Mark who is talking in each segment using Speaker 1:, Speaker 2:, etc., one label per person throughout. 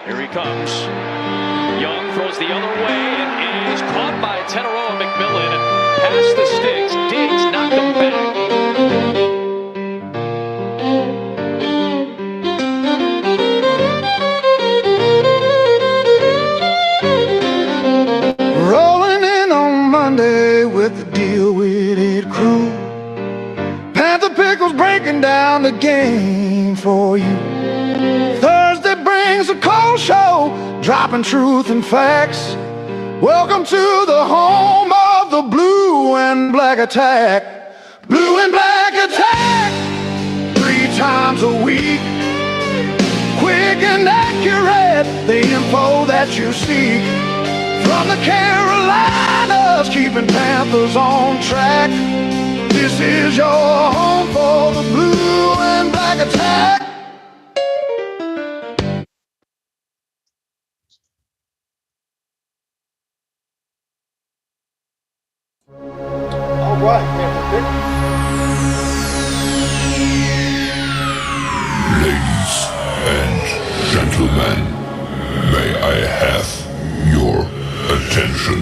Speaker 1: Here he comes. Young throws the other way and is caught by Teteroa McMillan and past the sticks. Deeze knocked him back.
Speaker 2: Rolling in on Monday with the deal-witted crew. Panther Pickle's breaking down the game for you. Thursday brings a cold show, dropping truth and facts. Welcome to the home of the Blue and Black Attack. Blue and Black Attack, 3 times a week. Quick and accurate, the info that you seek. From the Carolinas, keeping Panthers on track. This is your home for the Blue and Black Attack.
Speaker 3: All right, Panther Pickle.
Speaker 4: Ladies and gentlemen, may I have your attention,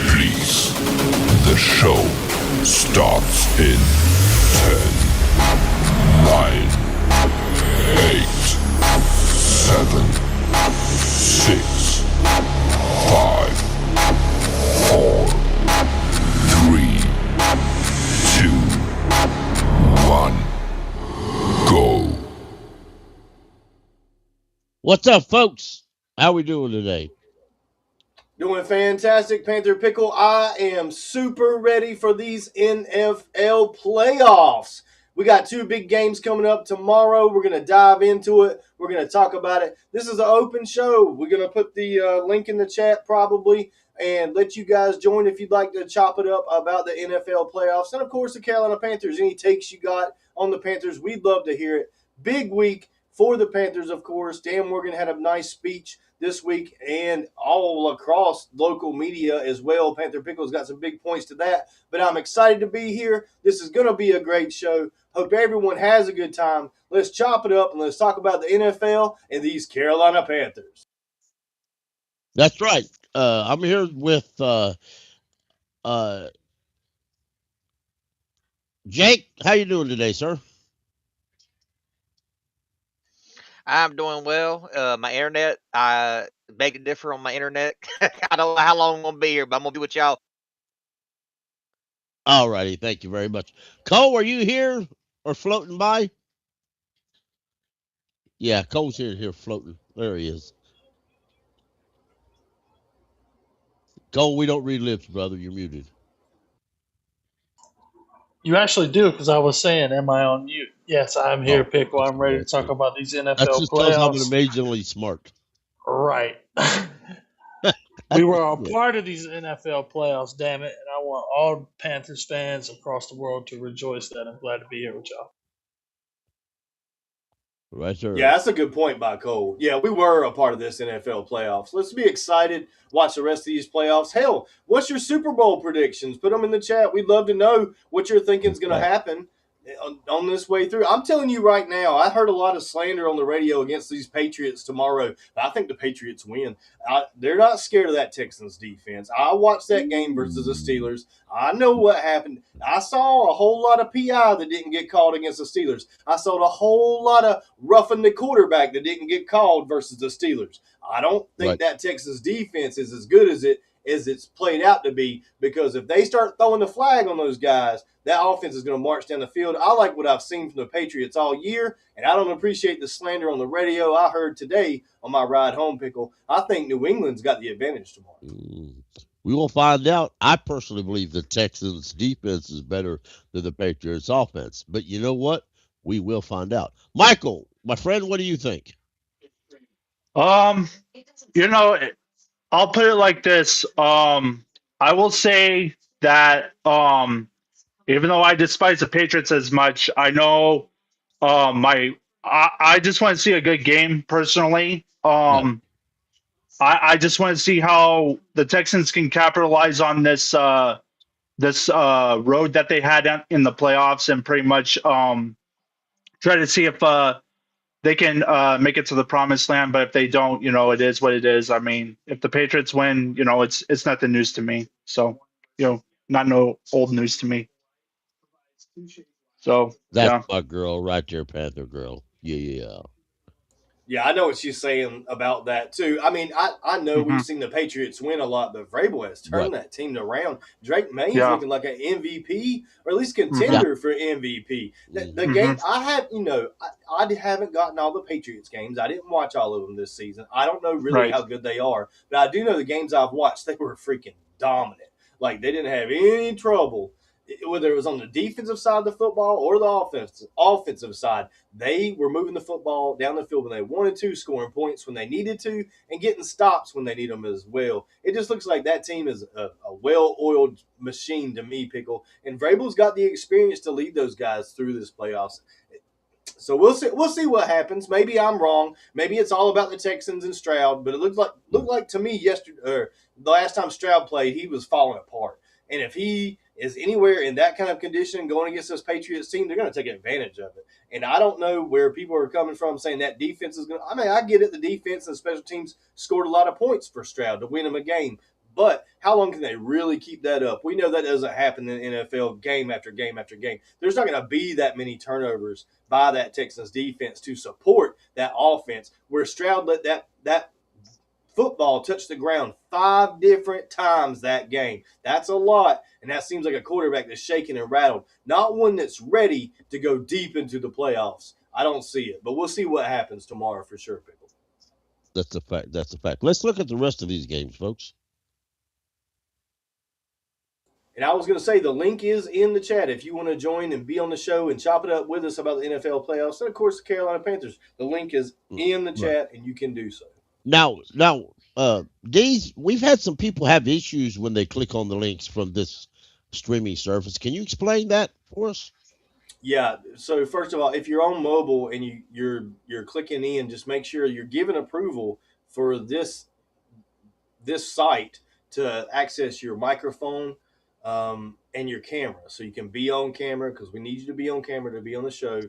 Speaker 4: please? The show starts in 10, 9, 8, 7, 6, 5, 4, 3, 2, 1, go.
Speaker 5: What's up, folks? How we doing today?
Speaker 3: Doing fantastic, Panther Pickle. I am super ready for these NFL playoffs. We got 2 big games coming up tomorrow. We're going to dive into it. We're going to talk about it. This is an open show. We're going to put the link in the chat probably and let you guys join if you'd like to chop it up about the NFL playoffs. And, of course, the Carolina Panthers. Any takes you got on the Panthers, we'd love to hear it. Big week for the Panthers, of course. Dan Morgan had a nice speech this week and all across local media as well. Panther Pickle's got some big points to that. But I'm excited to be here. This is going to be a great show. Hope everyone has a good time. Let's chop it up and let's talk about the NFL and these Carolina Panthers.
Speaker 5: That's right. I'm here with Jake. How you doing today, sir?
Speaker 6: I'm doing well. My internet, I beg to differ on my internet. I don't know how long I'm going to be here, but I'm going to be with y'all.
Speaker 5: All righty. Thank you very much. Cole, are you here or floating by? Yeah, Cole's here floating. There he is. Cole, we don't read lips, brother. You're muted.
Speaker 7: You actually do, because I was saying, am I on mute? Yes, I'm here, Pickle. I'm ready to talk about these NFL
Speaker 5: That's just
Speaker 7: playoffs.
Speaker 5: I'm amazingly smart.
Speaker 7: Right. We were a part of these NFL playoffs, damn it, and I want all Panthers fans across the world to rejoice that I'm glad to be here with y'all.
Speaker 5: Right, sir.
Speaker 3: Yeah, that's a good point by Cole. Yeah, we were a part of this NFL playoffs. Let's be excited. Watch the rest of these playoffs. Hell, what's your Super Bowl predictions? Put them in the chat. We'd love to know what you're thinking is going to happen on this way through. I'm telling you right now, I heard a lot of slander on the radio against these Patriots tomorrow. I think the Patriots win. They're not scared of that Texans defense. I watched that game versus the Steelers. I know what happened. I saw a whole lot of PI that didn't get called against the Steelers. I saw a whole lot of roughing the quarterback that didn't get called versus the Steelers. I don't think that Texans defense is as good as it's played out to be, because if they start throwing the flag on those guys, that offense is going to march down the field. I like what I've seen from the Patriots all year, and I don't appreciate the slander on the radio I heard today on my ride home, Pickle. I think New England's got the advantage tomorrow.
Speaker 5: We will find out. I personally believe the Texans' defense is better than the Patriots' offense. But you know what? We will find out. Michael, my friend, what do you think?
Speaker 8: You know, I'll put it like this. I will say that even though I despise the Patriots as much, I know I just want to see a good game personally. I just want to see how the Texans can capitalize on this road that they had in the playoffs, and pretty much try to see if they can make it to the promised land. But if they don't, it is what it is. I mean, if the Patriots win, it's nothing news to me. So, not no old news to me. So
Speaker 5: That's
Speaker 8: yeah.
Speaker 5: my girl right there, Panther girl. Yeah.
Speaker 3: Yeah, I know what she's saying about that too. I mean, I know
Speaker 8: Hmm.
Speaker 3: we've seen the Patriots win a lot, but Vrabel has
Speaker 5: Right.
Speaker 3: turned that team around. Drake May's
Speaker 8: Yeah.
Speaker 3: looking like an MVP or at least
Speaker 8: Hmm.
Speaker 5: Yeah.
Speaker 3: contender for MVP. The
Speaker 5: Hmm.
Speaker 3: game
Speaker 8: Hmm.
Speaker 3: I have, I haven't gotten all the Patriots games. I didn't watch all of them this season. I don't know really
Speaker 8: Right.
Speaker 3: how good they are, but I do know the games I've watched. They were freaking dominant. Like they didn't have any trouble, whether it was on the defensive side of the football or the offensive side. They were moving the football down the field when they wanted to, scoring points when they needed to, and getting stops when they need them as well. It just looks like that team is a well-oiled machine to me, Pickle. And Vrabel's got the experience to lead those guys through this playoffs. So we'll see. We'll see what happens. Maybe I'm wrong. Maybe it's all about the Texans and Stroud. But it looked like to me yesterday, or the last time Stroud played, he was falling apart. And if he is anywhere in that kind of condition going against this Patriots team, they're going to take advantage of it. And I don't know where people are coming from saying that defense is going to. I mean, I get it. The defense and special teams scored a lot of points for Stroud to win him a game. But how long can they really keep that up? We know that doesn't happen in the NFL game after game after game. There's not going to be that many turnovers by that Texans defense to support that offense. Where Stroud let that football touch the ground 5 different times that game. That's a lot, and that seems like a quarterback that's shaken and rattled, not one that's ready to go deep into the playoffs. I don't see it, but we'll see what happens tomorrow for sure, Pickle.
Speaker 5: That's a fact. That's a fact. Let's look at the rest of these games, folks.
Speaker 3: And I was going to say the link is in the chat if you want to join and be on the show and chop it up with us about the NFL playoffs and of course the Carolina Panthers. The link is in the
Speaker 5: Right.
Speaker 3: chat and you can do so.
Speaker 5: Now, Deeze, we've had some people have issues when they click on the links from this streaming service. Can you explain that for us?
Speaker 3: Yeah. So first of all, if you're on mobile and you're clicking in, just make sure you're giving approval for this site to access your microphone and your camera, so you can be on camera because we need you to be on camera to be on the show,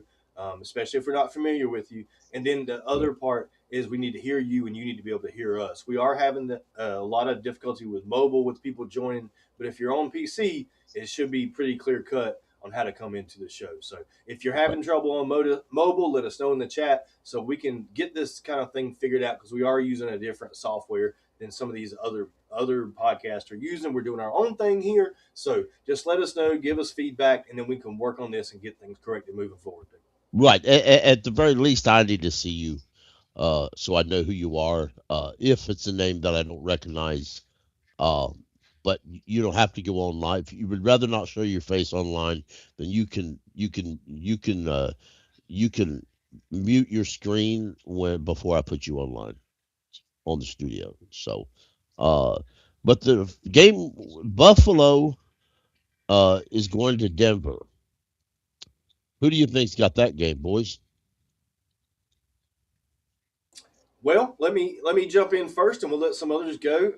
Speaker 3: especially if we're not familiar with you. And then the
Speaker 5: Right.
Speaker 3: other part is we need to hear you, and you need to be able to hear us. We are having a lot of difficulty with mobile with people joining, but if you're on PC, it should be pretty clear cut on how to come into the show. So if you're
Speaker 5: Right.
Speaker 3: having trouble on mobile, let us know in the chat so we can get this kind of thing figured out because we are using a different software than some of these other podcasts are using. We're doing our own thing here, so just let us know, give us feedback, and then we can work on this and get things corrected moving forward.
Speaker 5: Right. At the very least, I need to see you, so I know who you are. If it's a name that I don't recognize, uh, but you don't have to go online. If you would rather not show your face online, then you can mute your screen when before I put you online on the studio. So, uh, but the game Buffalo is going to Denver. Who do you think's got that game, boys?
Speaker 3: Well, let me jump in first, and we'll let some others go.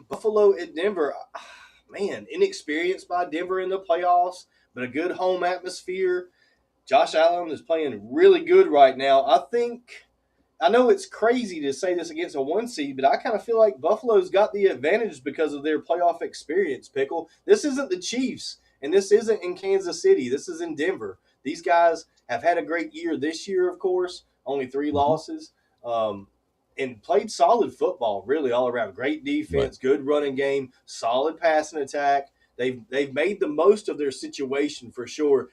Speaker 3: Buffalo at Denver, man, inexperienced by Denver in the playoffs, but a good home atmosphere. Josh Allen is playing really good right now. I know it's crazy to say this against a 1 seed, but I kind of feel like Buffalo's got the advantage because of their playoff experience, Pickle. This isn't the Chiefs, and this isn't in Kansas City. This is in Denver. These guys have had a great year this year, of course, only 3
Speaker 5: Hmm.
Speaker 3: losses, um, and played solid football, really, all around. Great
Speaker 5: Right.
Speaker 3: defense, good running game, solid passing attack. They've made the most of their situation for sure.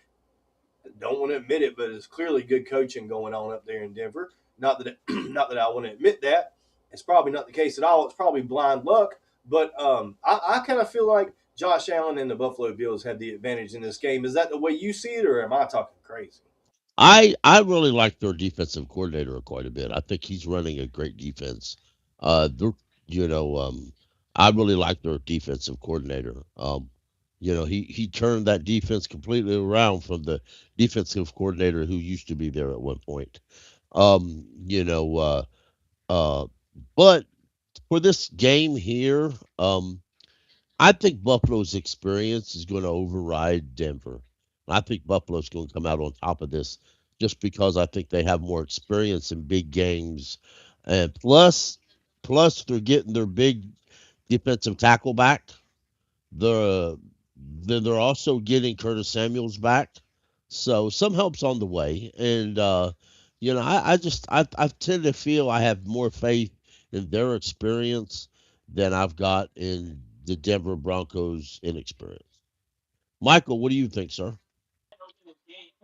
Speaker 3: Don't want to admit it, but it's clearly good coaching going on up there in Denver. Not that not that I want to admit that. It's probably not the case at all. It's probably blind luck. But I kind of feel like Josh Allen and the Buffalo Bills have the advantage in this game. Is that the way you see it, or am I talking crazy?
Speaker 5: I really like their defensive coordinator quite a bit. I think he's running a great defense. They're, you know, I really like their defensive coordinator. He turned that defense completely around from the defensive coordinator who used to be there at one point. Um, you know, uh, uh, but for this game here, I think Buffalo's experience is going to override Denver. I think Buffalo's going to come out on top of this just because I think they have more experience in big games, and plus they're getting their big defensive tackle back. They're then they're also getting Curtis Samuels back, so some help's on the way. And I tend to feel I have more faith in their experience than I've got in the Denver Broncos' inexperience. Michael, what do you think, sir?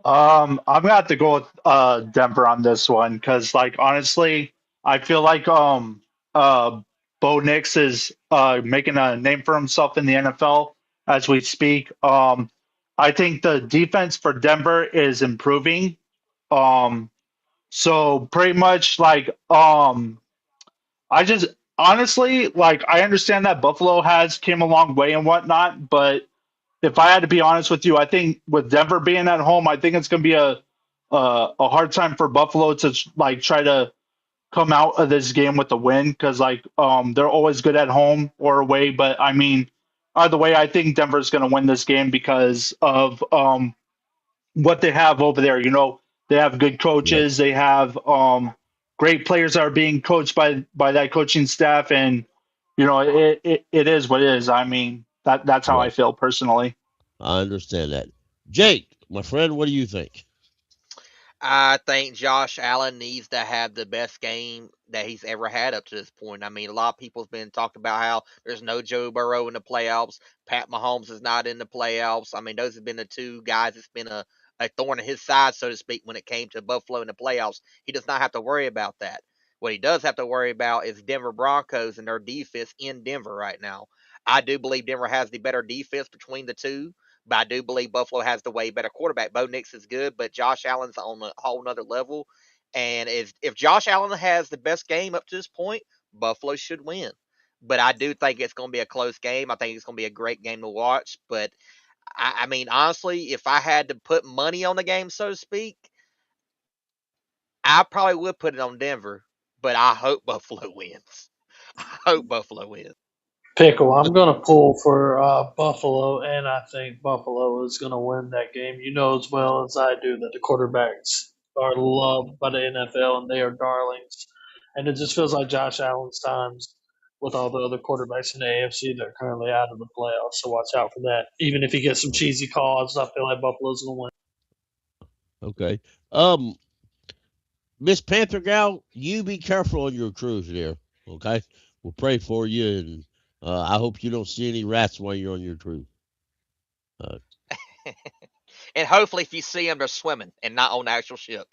Speaker 8: I'm gonna have to go with Denver on this one because, like, honestly, I feel like Bo Nix is making a name for himself in the NFL as we speak. I think the defense for Denver is improving. Um, so pretty much like I just honestly like I understand that Buffalo has came a long way and whatnot, but if I had to be honest with you, I think with Denver being at home, I think it's going to be a hard time for Buffalo to like try to come out of this game with a win because like they're always good at home or away. But I mean, either way, I think Denver's going to win this game because of what they have over there. You know, they have good
Speaker 5: Right,
Speaker 8: coaches. They have great players that are being coached by that coaching staff, and you know, it is what it is. I mean, that's how I
Speaker 5: right.
Speaker 8: feel personally.
Speaker 5: I understand that. Jake, my friend, what do you think?
Speaker 6: I think Josh Allen needs to have the best game that he's ever had up to this point. I mean, a lot of people have been talking about how there's no Joe Burrow in the playoffs. Pat Mahomes is not in the playoffs. I mean, those have been the two guys that's been a thorn in his side, so to speak, when it came to Buffalo in the playoffs. He does not have to worry about that. What he does have to worry about is Denver Broncos and their defense in Denver right now. I do believe Denver has the better defense between the two. But I do believe Buffalo has the way better quarterback. Bo Nix is good, but Josh Allen's on a whole nother level. And if Josh Allen has the best game up to this point, Buffalo should win. But I do think it's going to be a close game. I think it's going to be a great game to watch. But I mean, honestly, if I had to put money on the game, so to speak, I probably would put it on Denver. But I hope Buffalo wins. I hope Buffalo wins.
Speaker 7: Pickle, I'm going to pull for Buffalo, and I think Buffalo is going to win that game. You know as well as I do that the quarterbacks are loved by the NFL and they are darlings. And it just feels like Josh Allen's times with all the other quarterbacks in the AFC that are currently out of the playoffs. So watch out for that. Even if he gets some cheesy calls, I feel like Buffalo's going to win.
Speaker 5: Okay. Miss Panther Gal, you be careful on your cruise there. Okay. We'll pray for you, and I hope you don't see any rats while you're on your cruise. Uh,
Speaker 6: And hopefully, if you see them, they're swimming and not on the actual ship.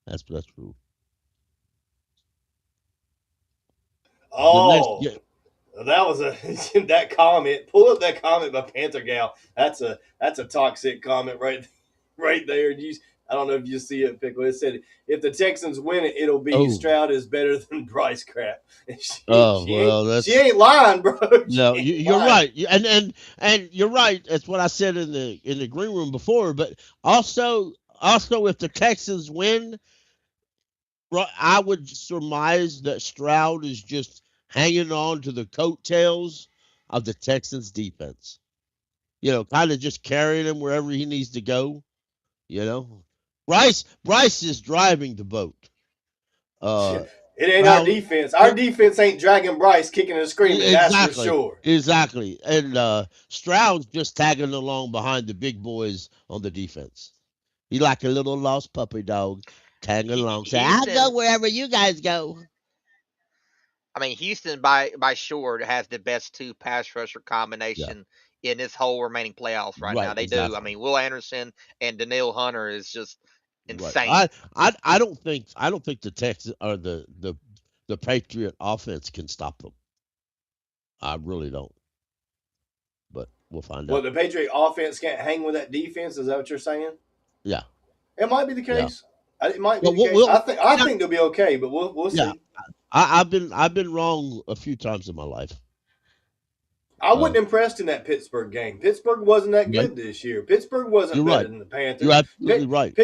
Speaker 5: that's true. The next,
Speaker 3: Oh, that was a that comment. Pull up that comment by Panther Gal. That's a toxic comment right there. I don't know if you see it, Pickle. It said if the Texans win it, it'll be
Speaker 5: oh,
Speaker 3: Stroud is better than Bryce Crap. And
Speaker 5: oh, well,
Speaker 3: she
Speaker 5: that's
Speaker 3: ain't lying, bro. She
Speaker 5: no.
Speaker 3: ain't
Speaker 5: You're
Speaker 3: lying.
Speaker 5: right, and you're right. That's what I said in the green room before. But also, if the Texans win, I would surmise that Stroud is just hanging on to the coattails of the Texans defense. Kind of just carrying him wherever he needs to go. You know, Bryce is driving the boat. Uh,
Speaker 3: It ain't our
Speaker 5: Stroud,
Speaker 3: defense. Our defense ain't dragging Bryce kicking and screaming. That's for
Speaker 5: exactly,
Speaker 3: sure.
Speaker 5: exactly, and Stroud's just tagging along behind the big boys on the defense. He like a little lost puppy dog, tagging along, saying, "I'll go
Speaker 6: Houston,
Speaker 5: wherever you guys go."
Speaker 6: I mean, Houston by sure has the best two pass rusher
Speaker 5: Yeah,
Speaker 6: combination in this whole remaining playoffs right now.
Speaker 5: right,
Speaker 6: They do. I
Speaker 5: exactly.
Speaker 6: mean, Will Anderson and Daniil Hunter is just
Speaker 5: Right.
Speaker 6: insane.
Speaker 5: I don't think the Texas or the Patriot offense can stop them. I really don't. But we'll find
Speaker 3: Well,
Speaker 5: out.
Speaker 3: the Patriot offense can't hang with that defense. Is that what you're saying?
Speaker 5: Yeah.
Speaker 3: It might be the
Speaker 5: Yeah.
Speaker 3: case. It might be
Speaker 5: Well,
Speaker 3: the case. I think I
Speaker 5: yeah,
Speaker 3: think they'll be okay, but we'll
Speaker 5: yeah.
Speaker 3: see.
Speaker 5: I've been wrong a few times in my life.
Speaker 3: I
Speaker 5: Uh,
Speaker 3: wasn't impressed in that Pittsburgh game. Pittsburgh wasn't that
Speaker 5: right.
Speaker 3: good this year. Pittsburgh wasn't
Speaker 5: You're
Speaker 3: better
Speaker 5: right.
Speaker 3: than the
Speaker 5: You're
Speaker 3: Panthers.
Speaker 5: absolutely right.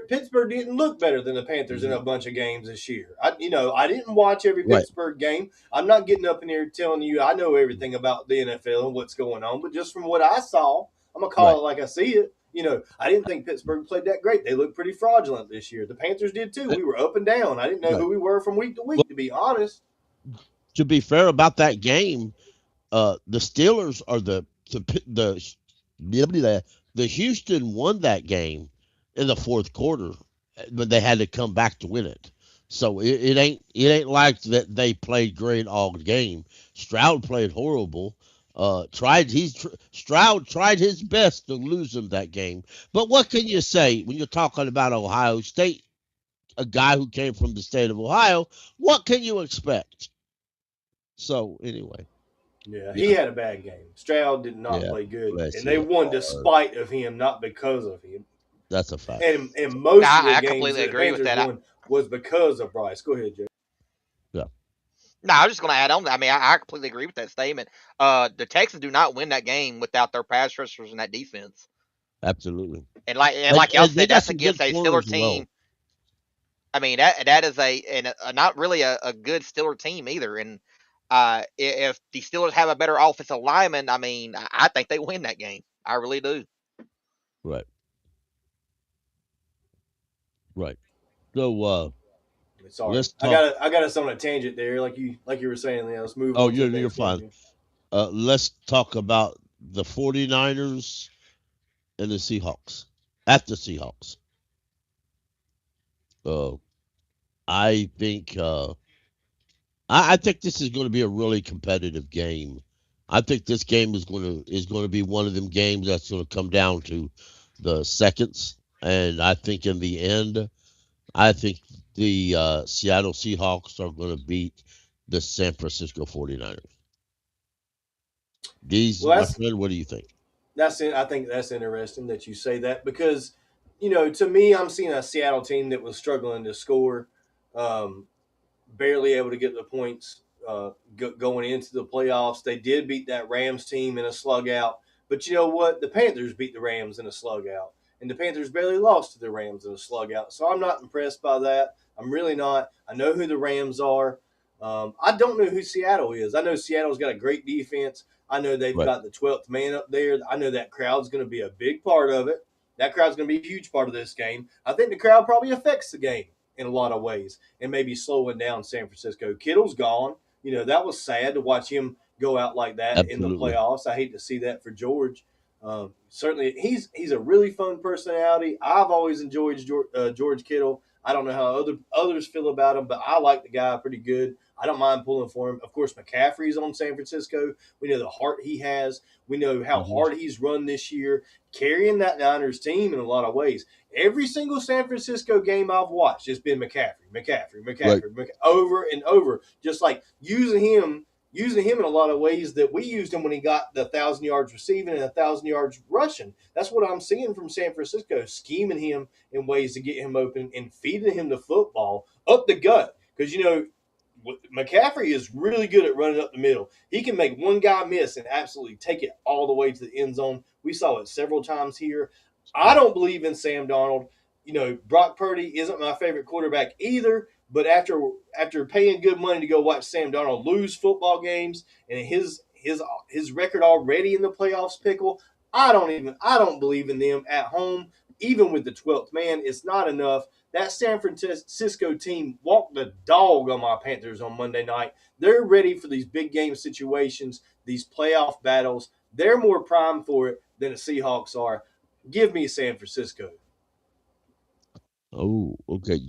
Speaker 3: Pittsburgh didn't look better than the Panthers in
Speaker 5: Hmm.
Speaker 3: a bunch of games this year. I didn't watch every
Speaker 5: Right.
Speaker 3: Pittsburgh game. I'm not getting up in here telling you I know everything about the NFL and what's going on, but just from what I saw, I'm gonna call
Speaker 5: Right.
Speaker 3: it like I see it. I didn't think Pittsburgh played that great. They looked pretty fraudulent this year. The Panthers did too. We were up and down. I didn't know who we were from week to week, to be honest.
Speaker 5: To be fair about that game, the Steelers are the Houston won that game in the fourth quarter, but they had to come back to win it. So it ain't like that they played great all game. Stroud played horrible. Stroud tried his best to lose them that game. But what can you say when you're talking about Ohio State, a guy who came from the state of Ohio? What can you expect? So anyway.
Speaker 3: Yeah, he had a bad game. Stroud did not play good, and they won despite of him, not because of him.
Speaker 5: That's a fact.
Speaker 3: And most of the games that the Panthers won was because of Bryce. Go ahead, Joe.
Speaker 5: Yeah.
Speaker 6: No, I was just going to add on. I mean, I completely agree with that statement. The Texans do not win that game without their pass rushers and that defense.
Speaker 5: Absolutely.
Speaker 6: And like y'all said, that's against a Steelers team. Well. I mean, that is a not really a good Steelers team either. And if the Steelers have a better offensive lineman, I mean, I think they win that game. I really do.
Speaker 5: Right. So,
Speaker 3: sorry, I got us on a tangent there, like you were saying. Let's move.
Speaker 5: Oh, you're fine. Let's talk about the 49ers and the Seahawks. At the Seahawks. I think I think this is going to be a really competitive game. I think this game is going to be one of them games that's going to come down to the seconds, and I think in the end, I think the Seattle Seahawks are going to beat the San Francisco 49ers. Deeze, my friend, what do you think?
Speaker 3: I think that's interesting that you say that because, to me, I'm seeing a Seattle team that was struggling to score, barely able to get the points going into the playoffs. They did beat that Rams team in a slug out, but you know what? The Panthers beat the Rams in a slug out, and the Panthers barely lost to the Rams in a slug out. So I'm not impressed by that. I'm really not. I know who the Rams are. I don't know who Seattle is. I know Seattle's got a great defense. I know they've got the 12th man up there. I know that crowd's going to be a big part of it. That crowd's going to be a huge part of this game. I think the crowd probably affects the game in a lot of ways and maybe slowing down San Francisco. Kittle's gone. That was sad to watch him go out like that. Absolutely. In the playoffs. I hate to see that for George. Certainly, he's a really fun personality. I've always enjoyed George Kittle. I don't know how others feel about him, but I like the guy pretty good. I don't mind pulling for him. Of course, McCaffrey's on San Francisco. We know the heart he has. We know how hard he's run this year, carrying that Niners team in a lot of ways. Every single San Francisco game I've watched, it's been McCaffrey, over and over, just like using him in a lot of ways that we used him when he got the 1,000 yards receiving and 1,000 yards rushing. That's what I'm seeing from San Francisco, scheming him in ways to get him open and feeding him the football up the gut. Because, McCaffrey is really good at running up the middle. He can make one guy miss and absolutely take it all the way to the end zone. We saw it several times here. I don't believe in Sam Darnold. Brock Purdy isn't my favorite quarterback either. But after paying good money to go watch Sam Darnold lose football games and his record already in the playoffs, Pickle, I don't believe in them at home. Even with the 12th man, it's not enough. That San Francisco team walked the dog on my Panthers on Monday night. They're ready for these big game situations, these playoff battles. They're more primed for it than the Seahawks are. Give me San Francisco.
Speaker 5: Oh, okay.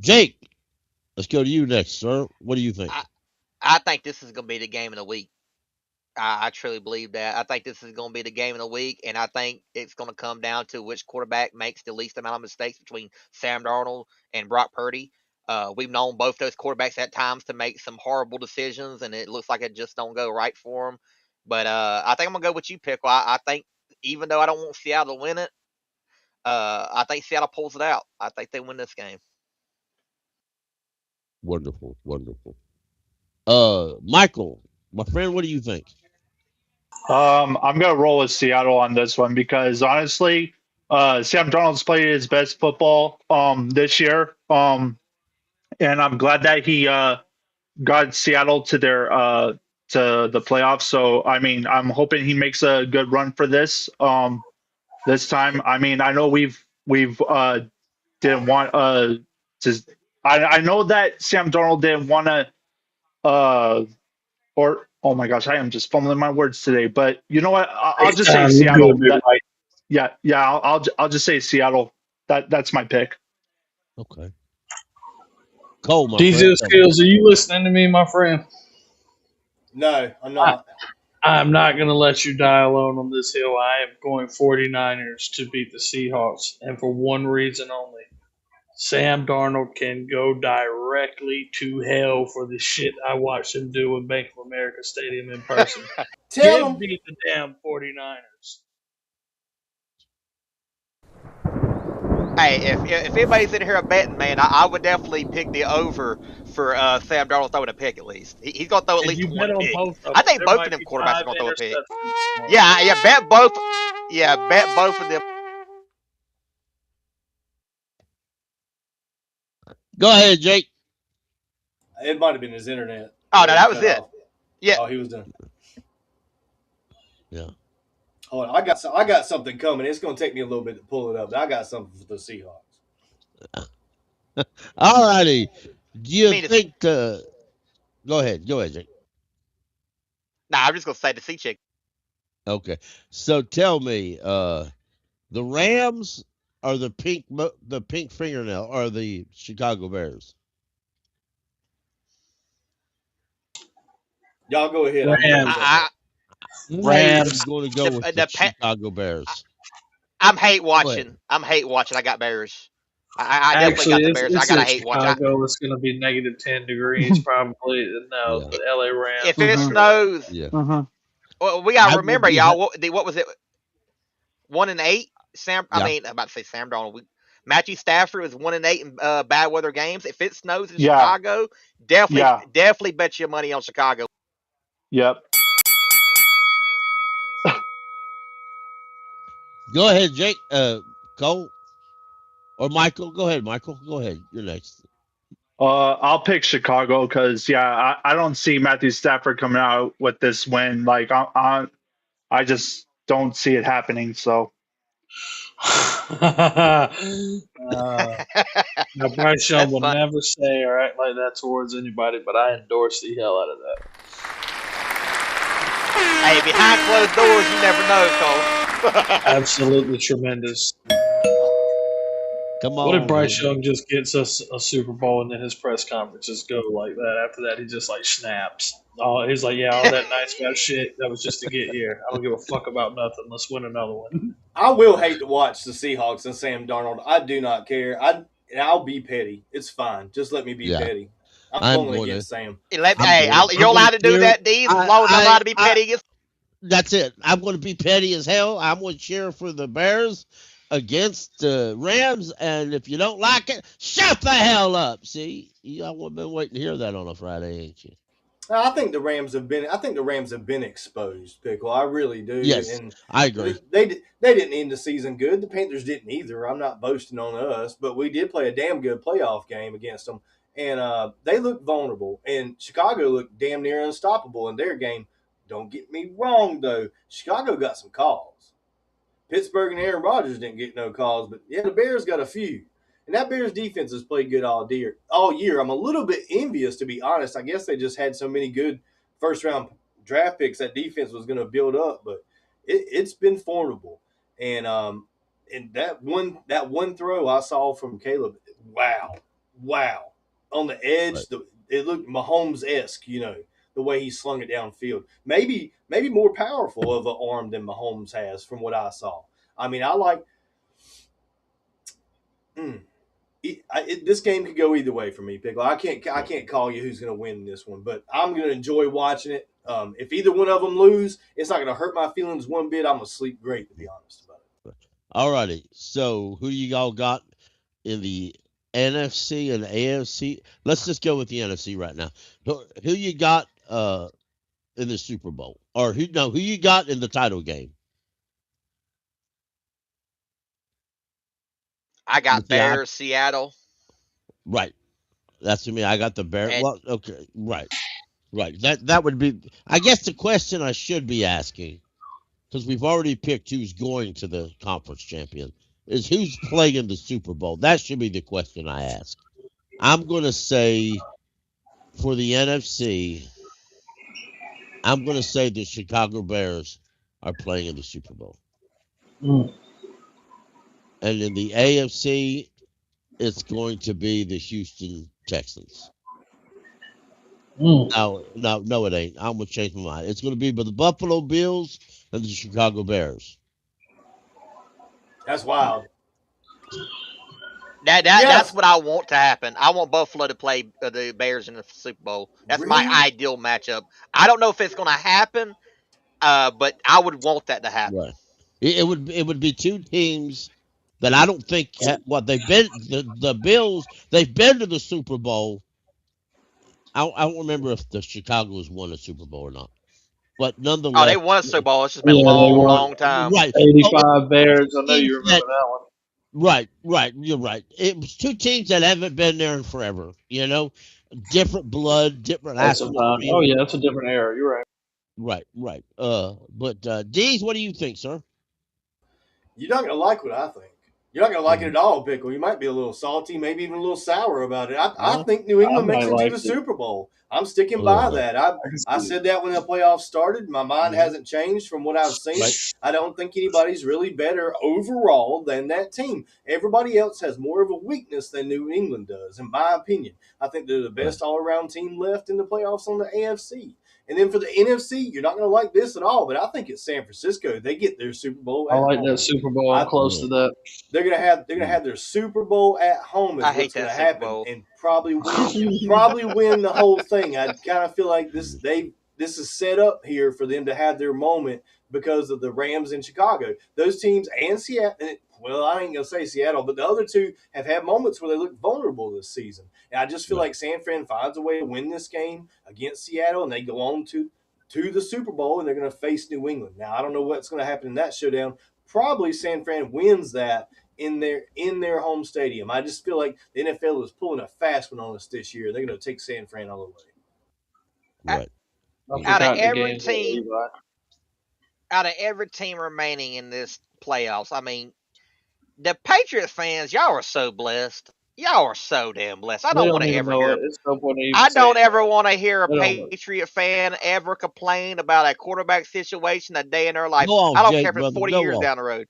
Speaker 5: Jake, let's go to you next, sir. What do you think?
Speaker 6: I think this is going to be the game of the week. I truly believe that. I think this is going to be the game of the week, and I think it's going to come down to which quarterback makes the least amount of mistakes between Sam Darnold and Brock Purdy. We've known both those quarterbacks at times to make some horrible decisions, and it looks like it just don't go right for them. But I think I'm going to go with you, Pickle. I think even though I don't want Seattle to win it, I think Seattle pulls it out. I think they win this game.
Speaker 5: Wonderful. Michael, my friend, what do you think?
Speaker 8: I'm gonna roll with Seattle on this one because honestly, Sam Darnold's played his best football this year. And I'm glad that he got Seattle to their to the playoffs. So I mean, I'm hoping he makes a good run for this. this time. I mean, I know we've didn't want to. I know that Sam Darnold didn't want to or oh my gosh, I am just fumbling my words today. But you know what? I'll
Speaker 7: Take
Speaker 8: just
Speaker 7: your
Speaker 8: say
Speaker 7: time. You good,
Speaker 8: Seattle.
Speaker 7: big
Speaker 8: That
Speaker 7: Mike.
Speaker 8: yeah. I'll just say Seattle. That's my pick.
Speaker 5: Okay. Cole, my friend,
Speaker 7: DJ
Speaker 5: tell me.
Speaker 7: Skills, are you listening to me, my friend?
Speaker 3: No, I'm
Speaker 7: I,
Speaker 3: not.
Speaker 7: I'm not going to let you die alone on this hill. I am going 49ers to beat the Seahawks, and for one reason only. Sam Darnold can go directly to hell for the shit I watched him do in Bank of America Stadium in person.
Speaker 3: Tell
Speaker 7: Give
Speaker 3: them.
Speaker 7: me the damn 49ers.
Speaker 6: Hey, if anybody's in here a betting man, I would definitely pick the over for Sam Darnold throwing a pick at least. He's gonna throw at
Speaker 7: And
Speaker 6: least
Speaker 7: you bet
Speaker 6: one
Speaker 7: on
Speaker 6: pick.
Speaker 7: both of
Speaker 6: I
Speaker 7: them.
Speaker 6: think
Speaker 7: There
Speaker 6: both of
Speaker 7: might
Speaker 6: them
Speaker 7: be
Speaker 6: quarterbacks are
Speaker 7: 5
Speaker 6: gonna throw a pick.
Speaker 7: interceptions tomorrow.
Speaker 6: Yeah, bet both. Yeah, bet both of them.
Speaker 5: Go ahead, Jake.
Speaker 3: It might have been his internet.
Speaker 6: Oh no,
Speaker 3: He
Speaker 6: that was
Speaker 3: cut
Speaker 6: it.
Speaker 3: off.
Speaker 6: Yeah,
Speaker 3: Oh, he was done.
Speaker 5: Yeah.
Speaker 3: Hold on, I got something coming. It's going to take me a little bit to pull it up, but I got something for the Seahawks.
Speaker 5: All righty. Do
Speaker 6: I
Speaker 5: you
Speaker 6: mean, it's,
Speaker 5: think? Go ahead. Go ahead, Jake.
Speaker 6: nah, I'm just gonna say the Sea Chick.
Speaker 5: Okay. So tell me, the Rams are the pink fingernail are the Chicago Bears.
Speaker 3: Y'all go ahead. I'm going to look something
Speaker 7: Rams.
Speaker 3: up.
Speaker 6: I,
Speaker 5: I
Speaker 7: Rams.
Speaker 5: am going to go
Speaker 6: the
Speaker 5: with the
Speaker 6: the pa-
Speaker 5: Chicago Bears.
Speaker 6: I'm hate
Speaker 5: Go ahead.
Speaker 6: watching. I'm hate watching. I got Bears. I definitely
Speaker 7: Actually,
Speaker 6: got the Bears. I
Speaker 7: it's
Speaker 6: gotta
Speaker 7: in
Speaker 6: hate watch.
Speaker 7: Chicago. It's going to be negative 10 degrees probably. No,
Speaker 5: Yeah.
Speaker 7: the LA Rams
Speaker 6: If
Speaker 7: for
Speaker 6: it
Speaker 8: Mm-hmm.
Speaker 7: sure.
Speaker 6: snows,
Speaker 5: Yeah.
Speaker 8: Mm-hmm.
Speaker 6: well, we gotta
Speaker 5: I will
Speaker 6: remember,
Speaker 5: be.
Speaker 6: y'all. What was it? 1-8. I
Speaker 5: Yeah.
Speaker 6: mean, I'm about to say Sam Darnold. Matthew Stafford was 1-8 in bad weather games. If it snows in
Speaker 8: Yeah.
Speaker 6: Chicago, definitely,
Speaker 8: Yeah.
Speaker 6: definitely bet your money on Chicago.
Speaker 8: Yep.
Speaker 5: Go ahead, Jake. Cole or Michael. Go ahead, Michael. Go ahead. You're next.
Speaker 8: I'll pick Chicago because yeah, I don't see Matthew Stafford coming out with this win. Like I just don't see it happening. So
Speaker 7: Now, Bryce Young
Speaker 6: That's
Speaker 7: will
Speaker 6: fun.
Speaker 7: never say or act like that towards anybody, but I endorse the hell out of that.
Speaker 6: Hey, behind closed doors, you never know, Cole.
Speaker 7: Absolutely tremendous.
Speaker 5: Come
Speaker 7: What if
Speaker 5: on.
Speaker 7: Bryce Young just gets us a Super Bowl and then his press conferences go like that? After that, he just like snaps. Oh, he's like, yeah, all that nice guy shit, that was just to get here. I don't give a fuck about nothing. Let's win another one.
Speaker 3: I will hate to watch the Seahawks and Sam Darnold. I do not care. I'll be petty. It's fine. Just let me be
Speaker 5: Yeah.
Speaker 3: petty. I'm
Speaker 5: I'm
Speaker 3: pulling
Speaker 5: going to.
Speaker 3: against Sam.
Speaker 5: I'm going to.
Speaker 6: You're
Speaker 5: I'm going
Speaker 6: allowed
Speaker 5: to
Speaker 6: to do
Speaker 5: cheer.
Speaker 6: that, Deeze, as long as I'm allowed to be
Speaker 5: I.
Speaker 6: petty.
Speaker 5: That's it. I'm going to be petty as hell. I'm going to cheer for the Bears against the Rams, and if you don't like it, shut the hell up. See, y'all have been waiting to hear that on a Friday, ain't you?
Speaker 3: I think the Rams have been. I think the Rams have been exposed, Pickle. I really do.
Speaker 5: Yes,
Speaker 3: And
Speaker 5: I agree.
Speaker 3: they didn't end the season good. The Panthers didn't either. I'm not boasting on us, but we did play a damn good playoff game against them, and they looked vulnerable. And Chicago looked damn near unstoppable in their game. Don't get me wrong though. Chicago got some calls. Pittsburgh and Aaron Rodgers didn't get no calls, but yeah, the Bears got a few. And that Bears defense has played good all year. All year, I'm a little bit envious, to be honest. I guess they just had so many good first round draft picks that defense was going to build up, but it's been formidable. And that one throw I saw from Caleb, wow, on the edge,
Speaker 5: Right.
Speaker 3: it looked Mahomes esque, the way he slung it downfield. Maybe more powerful of an arm than Mahomes has, from what I saw. I mean, I like. This game could go either way for me, Pickle. I can't call you who's going to win this one, but I'm going to enjoy watching it. If either one of them lose, it's not going to hurt my feelings one bit. I'm going to sleep great, to be honest about it.
Speaker 5: All righty. So, who you all got in the NFC and AFC? Let's just go with the NFC right now. Who you got in the Super Bowl, or who you got in the title game?
Speaker 6: I got
Speaker 5: See,
Speaker 6: Bears, Seattle,
Speaker 5: right. That's to me. I got the Bears.
Speaker 6: and
Speaker 5: Well, okay, right. Right. That would be. I guess the question I should be asking because we've already picked who's going to the conference champion, is who's playing in the Super Bowl. That should be the question I ask. I'm going to say for the NFC, I'm going to say the Chicago Bears are playing in the Super Bowl.
Speaker 7: Mm.
Speaker 5: And in the AFC, it's going to be the Houston Texans.
Speaker 7: Mm.
Speaker 5: No, it ain't. I'm going to change my mind. It's going to be by the Buffalo Bills and the Chicago Bears.
Speaker 3: That's wild.
Speaker 6: That's what I want to happen. I want Buffalo to play the Bears in the Super Bowl. That's my
Speaker 3: Really?
Speaker 6: ideal matchup. I don't know if it's going to happen, but I would want that to happen.
Speaker 5: Right. It would be two teams that I don't think they've been the Bills. They've been to the Super Bowl. I don't remember if the Chicago's won a Super Bowl or not, but
Speaker 6: Oh,
Speaker 5: nonetheless,
Speaker 6: they won a Super Bowl. It's just been a
Speaker 7: Yeah, they
Speaker 6: long,
Speaker 7: won
Speaker 6: long time.
Speaker 5: right. Oh,
Speaker 7: 85 Bears. I know
Speaker 5: teams
Speaker 7: you remember
Speaker 5: that
Speaker 7: that one.
Speaker 5: right. You're right. It was two teams that haven't been there in forever. Different blood, different
Speaker 7: That's a time.
Speaker 5: atmosphere.
Speaker 7: Oh yeah, that's a different era. You're right.
Speaker 5: Right. But Deeze, what do you think, sir?
Speaker 3: You're not gonna like what I think. You're not gonna like it at all, Pickle. You might be a little salty, maybe even a little sour about it. I
Speaker 5: Huh?
Speaker 3: think New
Speaker 7: I
Speaker 3: England makes
Speaker 7: might
Speaker 3: it to
Speaker 7: like
Speaker 3: the
Speaker 7: it.
Speaker 3: Super Bowl. I'm sticking
Speaker 5: Oh,
Speaker 3: by that.
Speaker 7: I can
Speaker 3: I
Speaker 7: see it.
Speaker 3: said that when the playoffs started. My mind
Speaker 5: Mhm.
Speaker 3: hasn't changed from what I've seen.
Speaker 5: Right.
Speaker 3: I don't think anybody's really better overall than that team. Everybody else has more of a weakness than New England does, in my opinion. I think they're the
Speaker 5: Right.
Speaker 3: best all-around team left in the playoffs on the AFC. And then for the NFC, you're not going to like this at all, but I think it's San Francisco. They get their Super Bowl
Speaker 7: I
Speaker 3: at
Speaker 7: like
Speaker 3: home.
Speaker 7: that Super Bowl. I'm
Speaker 3: I
Speaker 7: close to that.
Speaker 3: they're gonna have their Super Bowl at home is
Speaker 6: I
Speaker 3: what's
Speaker 6: hate
Speaker 3: gonna
Speaker 6: that Super
Speaker 3: happen,
Speaker 6: Bowl.
Speaker 3: and probably win the whole thing. I kind of feel like this is set up here for them to have their moment because of the Rams in Chicago. Those teams and Seattle. Well, I ain't gonna say Seattle, but the other two have had moments where they look vulnerable this season. And I just feel
Speaker 5: Right.
Speaker 3: like San Fran finds a way to win this game against Seattle, and they go on to the Super Bowl, and they're going to face New England. Now, I don't know what's going to happen in that showdown. Probably San Fran wins that in their home stadium. I just feel like the NFL is pulling a fast one on us this year. They're going to take San Fran all the way.
Speaker 5: Right.
Speaker 7: I
Speaker 5: Mhm.
Speaker 6: Out of
Speaker 7: forgot the
Speaker 6: every
Speaker 7: games with
Speaker 6: team,
Speaker 7: Levi.
Speaker 6: out of every team remaining in this playoffs, I mean, the Patriots fans, y'all are so blessed. Y'all are so damn blessed. I
Speaker 7: They
Speaker 6: don't want
Speaker 7: don't
Speaker 6: to
Speaker 7: even
Speaker 6: ever
Speaker 7: know
Speaker 6: hear.
Speaker 7: it. It's no point in even
Speaker 6: I
Speaker 7: saying
Speaker 6: don't ever
Speaker 7: that.
Speaker 6: want to hear a
Speaker 7: They don't know.
Speaker 6: Patriot fan ever complain about a quarterback situation a day in their life.
Speaker 5: Go off,
Speaker 6: I don't
Speaker 5: Jake,
Speaker 6: care if it's
Speaker 5: brother.
Speaker 6: 40
Speaker 5: Go
Speaker 6: years
Speaker 5: off.
Speaker 6: down the road.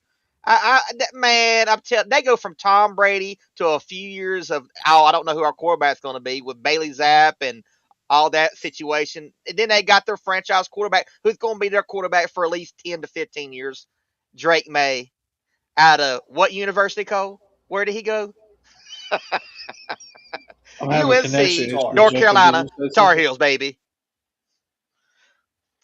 Speaker 6: Man, I'm telling. They go from Tom Brady to a few years of I don't know who our quarterback's going to be with Bailey Zapp and all that situation. And then they got their franchise quarterback, who's going to be their quarterback for at least 10 to 15 years. Drake May, out of what university, Cole? Where did he go?
Speaker 7: I'm having connection
Speaker 6: UNC,
Speaker 7: issues.
Speaker 3: Tar
Speaker 6: North
Speaker 3: Heels.
Speaker 7: Jacob, did
Speaker 6: Carolina,
Speaker 7: you say
Speaker 6: Tar
Speaker 7: something?
Speaker 6: Heels, baby.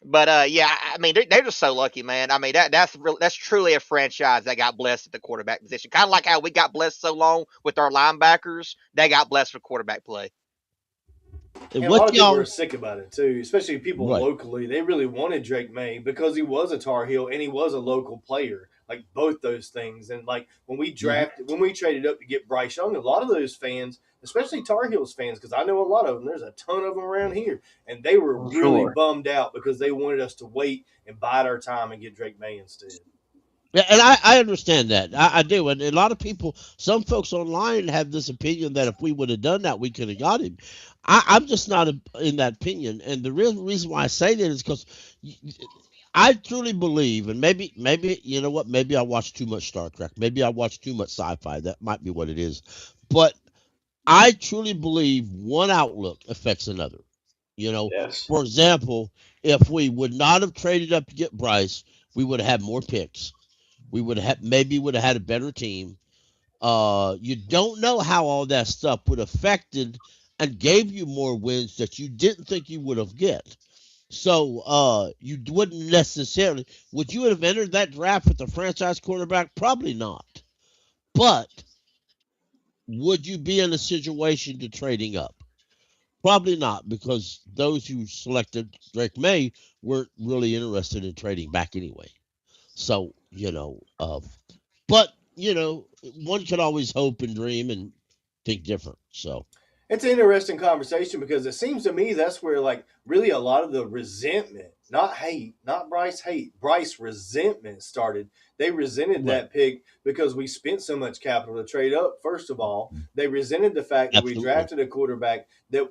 Speaker 6: But yeah, I mean they're just so lucky, man. I mean that's truly a franchise that got blessed at the quarterback position. Kind of like how we got blessed so long with our linebackers, they got blessed with quarterback play.
Speaker 5: And
Speaker 3: And a lot
Speaker 5: what
Speaker 3: of people are
Speaker 5: y'all
Speaker 3: sick about it too, especially people
Speaker 5: right?
Speaker 3: locally. They really wanted Drake May because he was a Tar Heel and he was a local player. Like both those things. And like
Speaker 5: Mhm.
Speaker 3: when we traded up to get Bryce Young, a lot of those fans, especially Tar Heels fans, because I know a lot of them. There's a ton of them around here, and they were
Speaker 7: I'm
Speaker 3: really
Speaker 7: sure.
Speaker 3: bummed out because they wanted us to wait and bide our time and get Drake May instead.
Speaker 5: Yeah, and I understand that. I do. And a lot of people, some folks online have this opinion that if we would have done that, we could have got him. I'm just not in that opinion. And the real reason why I say that is because I truly believe, and maybe you know what? Maybe I watch too much Star Trek. Maybe I watch too much sci-fi. That might be what it is. But I truly believe one outlook affects another.
Speaker 7: Yes.
Speaker 5: For example, if we would not have traded up to get Bryce, we would have had more picks. We would have had a better team. You don't know how all that stuff would have affected and gave you more wins that you didn't think you would have get. So you wouldn't necessarily would you have entered that draft with the franchise quarterback? Probably not. But would you be in a situation to trading up? Probably not, because those who selected Drake May weren't really interested in trading back anyway. So, but one can always hope and dream and think different. So,
Speaker 3: It's an interesting conversation because it seems to me that's where like really a lot of the resentment, not hate, not Bryce hate, Bryce resentment started. They resented
Speaker 5: Right.
Speaker 3: that pick because we spent so much capital to trade up. First of all, they resented the fact that we
Speaker 5: Absolutely.
Speaker 3: drafted a quarterback that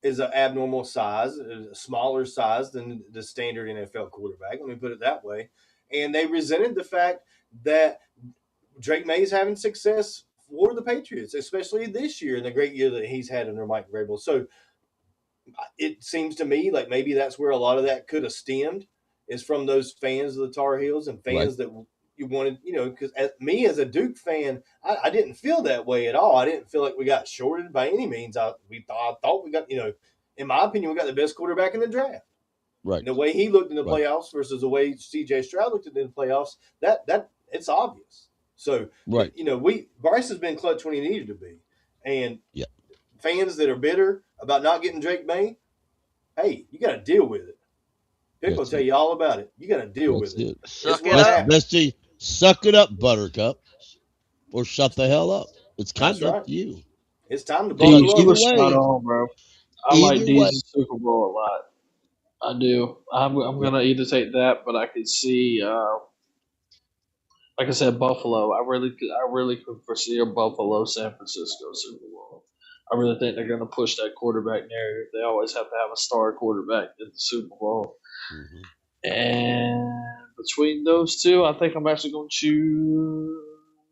Speaker 3: is an abnormal size, a smaller size than the standard NFL quarterback. Let me put it that way. And they resented the fact that Drake May is having success for the Patriots, especially this year and the great year that he's had under Mike Vrabel. So it seems to me like maybe that's where a lot of that could have stemmed is from those fans of the Tar Heels and
Speaker 5: Right.
Speaker 3: fans that you wanted, because me as a Duke fan, I didn't feel that way at all. I didn't feel like we got shorted by any means. I thought we got, in my opinion, we got the best quarterback in the draft.
Speaker 5: Right.
Speaker 3: And the way he looked in the
Speaker 5: Right.
Speaker 3: playoffs versus the way CJ Stroud looked in the playoffs, that it's obvious. So
Speaker 5: Right.
Speaker 3: Bryce has been clutch when he needed to be, and
Speaker 5: Yeah.
Speaker 3: fans that are bitter about not getting Drake May, hey, you got to deal with it. Pickle will
Speaker 5: That's
Speaker 3: tell
Speaker 5: it.
Speaker 3: you all about it. You got to deal
Speaker 5: That's
Speaker 3: with it.
Speaker 5: it.
Speaker 3: It's
Speaker 6: Suck it
Speaker 3: what
Speaker 5: Best,
Speaker 6: up.
Speaker 3: happened.
Speaker 5: bestie, suck it up, Buttercup, or shut the hell up. It's kind
Speaker 3: That's
Speaker 5: of up
Speaker 3: right.
Speaker 5: to you.
Speaker 3: It's time to
Speaker 5: Because
Speaker 3: buckle
Speaker 7: Deeze, you
Speaker 3: up.
Speaker 7: were
Speaker 5: either
Speaker 7: spot
Speaker 5: way,
Speaker 7: on, bro. I like
Speaker 5: either way,
Speaker 7: Deeze's Super Bowl a lot. I do. I'm
Speaker 5: yeah,
Speaker 7: gonna either take that, but I could see, like I said, Buffalo. I really could foresee a Buffalo San Francisco Super Bowl. I really think they're gonna push that quarterback narrative. They always have to have a star quarterback in the Super Bowl.
Speaker 5: hmm
Speaker 7: And between those two, I think I'm actually going to choose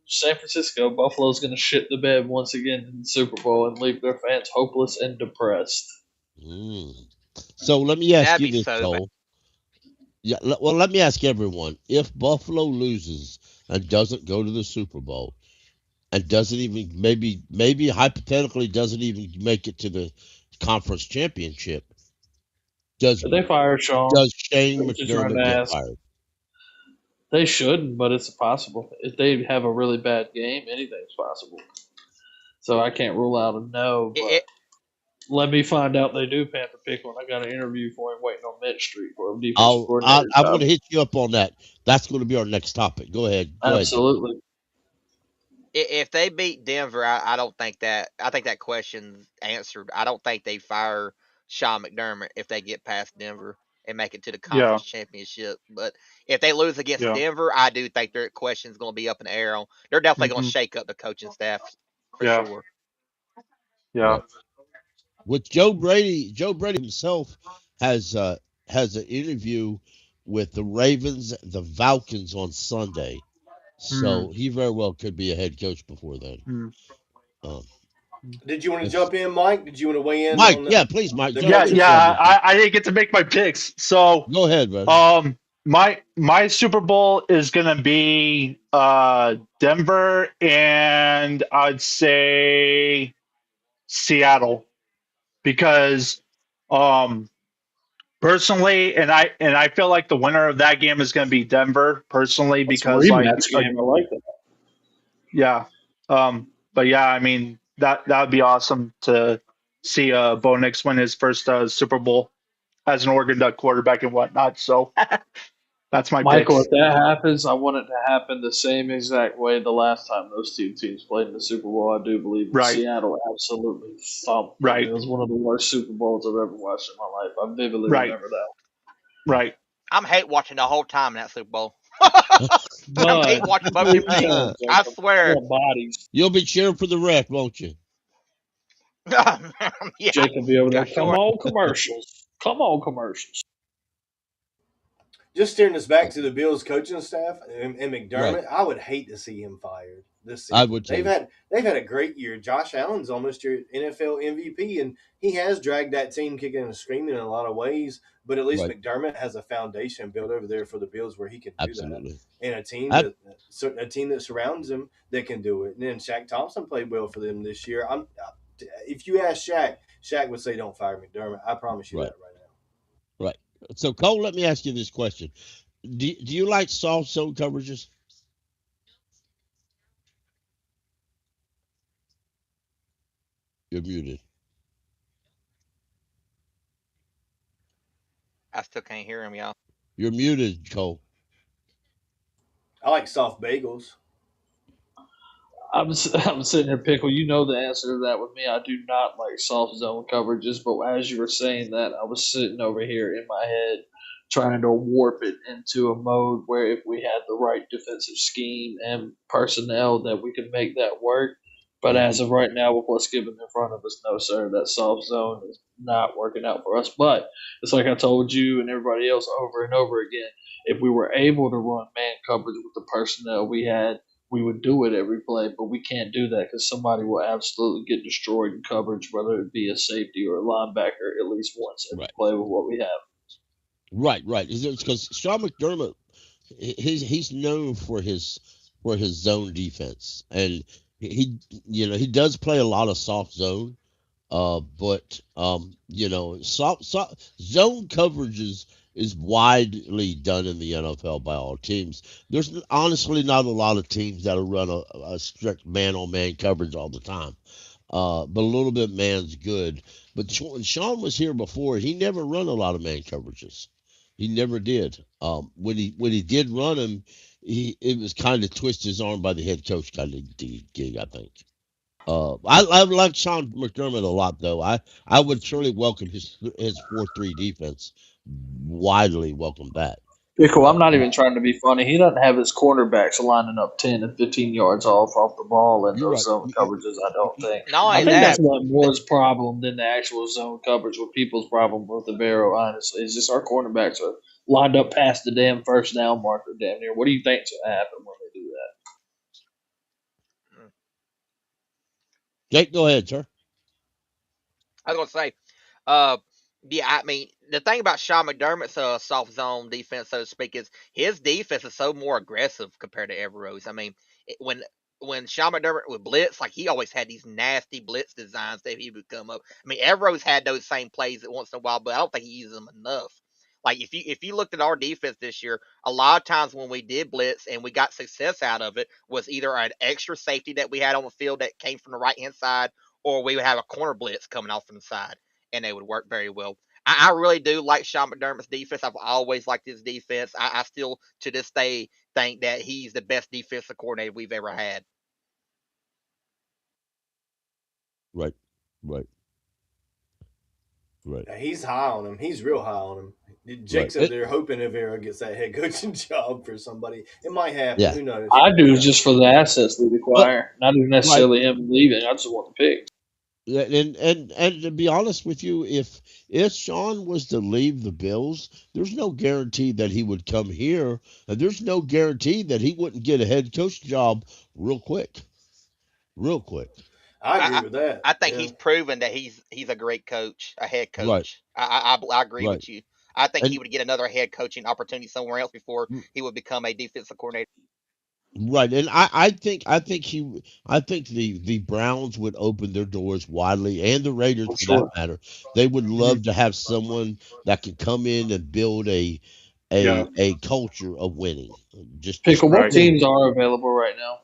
Speaker 7: San Francisco. Buffalo's going to shit the bed once again in the Super Bowl and leave their fans hopeless and depressed.
Speaker 5: So let me ask
Speaker 6: That'd
Speaker 5: you
Speaker 6: be
Speaker 5: this,
Speaker 6: so bad.
Speaker 5: Cole. Yeah, well, let me ask everyone: if Buffalo loses and doesn't go to the Super Bowl, and doesn't even maybe hypothetically doesn't even make it to the conference championship, does
Speaker 7: Did they fire Sean?
Speaker 5: does Shane
Speaker 7: I'm just trying to
Speaker 5: McDermott get
Speaker 7: ask.
Speaker 5: fired?
Speaker 7: They shouldn't, but it's possible. If they have a really bad game, anything's possible. So I can't rule out a no,
Speaker 6: It,
Speaker 7: but
Speaker 6: it,
Speaker 7: let me find out they do Panther Pickle. And I got an interview for him waiting on Mitch Street for a defensive coordinator
Speaker 5: I'm going
Speaker 7: job.
Speaker 5: to hit you up on that. That's going to be our next topic. Go ahead. Go ahead.
Speaker 7: Absolutely.
Speaker 6: if they beat Denver, I don't think that. I think that question's answered. I don't think they fire Sean McDermott if they get past Denver and make it to the
Speaker 8: Yeah,
Speaker 6: conference championship. But if they lose against
Speaker 8: yeah,
Speaker 6: Denver, I do think their question's going to be up in the air. They're definitely going to
Speaker 8: hmm
Speaker 6: shake up the coaching staff for
Speaker 8: yeah,
Speaker 6: sure.
Speaker 8: yeah.
Speaker 5: Right. With Joe Brady himself has has an interview with the Ravens, the Falcons on Sunday.
Speaker 8: Mm,
Speaker 5: So he very well could be a head coach before then.
Speaker 8: mm,
Speaker 5: Um,
Speaker 3: Did you want to
Speaker 5: that's,
Speaker 3: jump in, Mike? Did you want to weigh in
Speaker 5: Mike,
Speaker 3: on
Speaker 5: yeah, please, Mike,
Speaker 3: the
Speaker 5: jump
Speaker 8: Yeah,
Speaker 5: in,
Speaker 3: coaching?
Speaker 5: son.
Speaker 8: I didn't get to make my picks. So,
Speaker 5: Go ahead, brother.
Speaker 8: my Super Bowl is gonna be Denver and I'd say Seattle because um personally and I feel like the winner of that game is gonna be Denver personally
Speaker 7: That's a
Speaker 8: because
Speaker 7: rematch game. I like that.
Speaker 8: yeah. But yeah, I mean that would be awesome to see Bo Nix win his first Super Bowl as an Oregon Duck quarterback and whatnot. So that's my
Speaker 7: Michael, if
Speaker 8: picks.
Speaker 7: that happens, I want it to happen the same exact way the last time those two teams played in the Super Bowl. I do believe
Speaker 8: Right,
Speaker 7: Seattle absolutely thumped them.
Speaker 8: right,
Speaker 7: It was one of the worst Super Bowls I've ever watched in my life. I vividly
Speaker 8: right,
Speaker 7: remember that.
Speaker 8: right.
Speaker 6: I'm hate watching the whole time in that Super Bowl. I'm hate
Speaker 7: But
Speaker 6: watching both
Speaker 7: who
Speaker 6: them
Speaker 7: you
Speaker 6: teams.
Speaker 7: cheering,
Speaker 6: I
Speaker 7: Jacob? I
Speaker 6: swear.
Speaker 7: want bodies.
Speaker 5: You'll be cheering for the ref, won't you?
Speaker 6: Yeah,
Speaker 7: Jacob be over
Speaker 6: yeah,
Speaker 7: there. Come
Speaker 6: sure.
Speaker 7: on, commercials. Come on, commercials.
Speaker 3: Just steering us back to the Bills coaching staff and
Speaker 5: Right.
Speaker 3: McDermott, I would hate to see him fired this
Speaker 5: I
Speaker 3: season.
Speaker 5: would too.
Speaker 3: They've had a great year. Josh Allen's almost your NFL MVP, and he has dragged that team kicking and screaming in a lot of ways. But at least
Speaker 5: Right.
Speaker 3: McDermott has a foundation built over there for the Bills where he can do that,
Speaker 5: Absolutely.
Speaker 3: and
Speaker 5: I,
Speaker 3: a team that surrounds him that can do it. And then Shaq Thompson played well for them this year. If you ask Shaq, Shaq would say, "Don't fire McDermott." I promise you
Speaker 5: right.
Speaker 3: that right now.
Speaker 5: Right. So Cole, let me ask you this question: Do you like soft zone coverages? You're muted.
Speaker 6: I still can't hear him, y'all.
Speaker 5: You're muted, Cole.
Speaker 3: I like soft bagels.
Speaker 7: I'm sitting here, Pickle. You know the answer to that with me. I do not like soft zone coverages, but as you were saying that, I was sitting over here in my head trying to warp it into a mode where if we had the right defensive scheme and personnel that we could make that work. But as of right now, with what's given in front of us, no, sir, that soft zone is not working out for us. But it's like I told you and everybody else over and over again. If we were able to run man coverage with the personnel we had, we would do it every play, but we can't do that because somebody will absolutely get destroyed in coverage, whether it be a safety or a linebacker, at least once every
Speaker 5: Right.
Speaker 7: play with what we have.
Speaker 5: Right. It's because Sean McDermott, he's known for his zone defense, and he does play a lot of soft zone. But soft zone coverage is widely done in the NFL by all teams. There's honestly not a lot of teams that'll run a strict man-on-man coverage all the time. But a little bit man's good. But when Sean was here before, he never run a lot of man coverages. He never did. When he did run them, it was kind of twist his arm by the head coach kind of gig, I think. I like Sean McDermott a lot, though. I would surely welcome his 4-3 defense. Widely welcome that.
Speaker 7: Pickle, I'm not even trying to be funny. He doesn't have his cornerbacks lining up 10 and 15 yards off the ball in
Speaker 5: You're
Speaker 7: those
Speaker 5: right.
Speaker 7: zone coverages, I don't think.
Speaker 6: Not
Speaker 7: I
Speaker 6: only
Speaker 7: think that's
Speaker 6: that,
Speaker 7: what Moore's problem than the actual zone coverage, what people's problem with the Barrow, honestly. It's just our cornerbacks are lined up past the damn first down marker damn near. What do you think's going to happen when they do that?
Speaker 5: Jake, go ahead, sir.
Speaker 6: I was gonna say, uh, yeah, I mean, the thing about Sean McDermott's soft zone defense, so to speak, is his defense is so more aggressive compared to Evero's. I mean, when Sean McDermott would blitz, like he always had these nasty blitz designs that he would come up. I mean, Evero's had those same plays once in a while, but I don't think he uses them enough. Like if you looked at our defense this year, a lot of times when we did blitz and we got success out of it was either an extra safety that we had on the field that came from the right hand side, or we would have a corner blitz coming off from the side, and they would work very well. I really do like Sean McDermott's defense. I've always liked his defense. I still, to this day, think that he's the best defensive coordinator we've ever had.
Speaker 5: Right. Right. Right.
Speaker 3: He's high on him. He's real high on him. Jake's
Speaker 5: Right.
Speaker 3: up there hoping Rivera gets that head coaching job for somebody. It might happen.
Speaker 5: Yeah.
Speaker 3: Who knows?
Speaker 7: I do
Speaker 3: Yeah.
Speaker 7: just for the assets we
Speaker 5: But
Speaker 7: acquire, not even necessarily him leaving. I just want the pick.
Speaker 5: and to be honest with you, if Sean was to leave the Bills, there's no guarantee that he would come here, and there's no guarantee that he wouldn't get a head coach job real quick. Real quick.
Speaker 3: I agree with that.
Speaker 6: I think
Speaker 3: Yeah.
Speaker 6: he's proven that he's a great coach, a head
Speaker 5: Right.
Speaker 6: coach. I agree
Speaker 5: Right.
Speaker 6: with you. I think he
Speaker 5: And
Speaker 6: would get another head coaching opportunity somewhere else before he would become a defensive coordinator.
Speaker 5: right, and I think the Browns would open their doors widely, and the Raiders
Speaker 7: For
Speaker 5: for that
Speaker 7: sure.
Speaker 5: matter. They would
Speaker 8: Mhm.
Speaker 5: love to have someone that can come in and build
Speaker 8: Yeah.
Speaker 5: a culture of winning. Just
Speaker 7: Pickle, what
Speaker 8: Right.
Speaker 7: teams are available right now?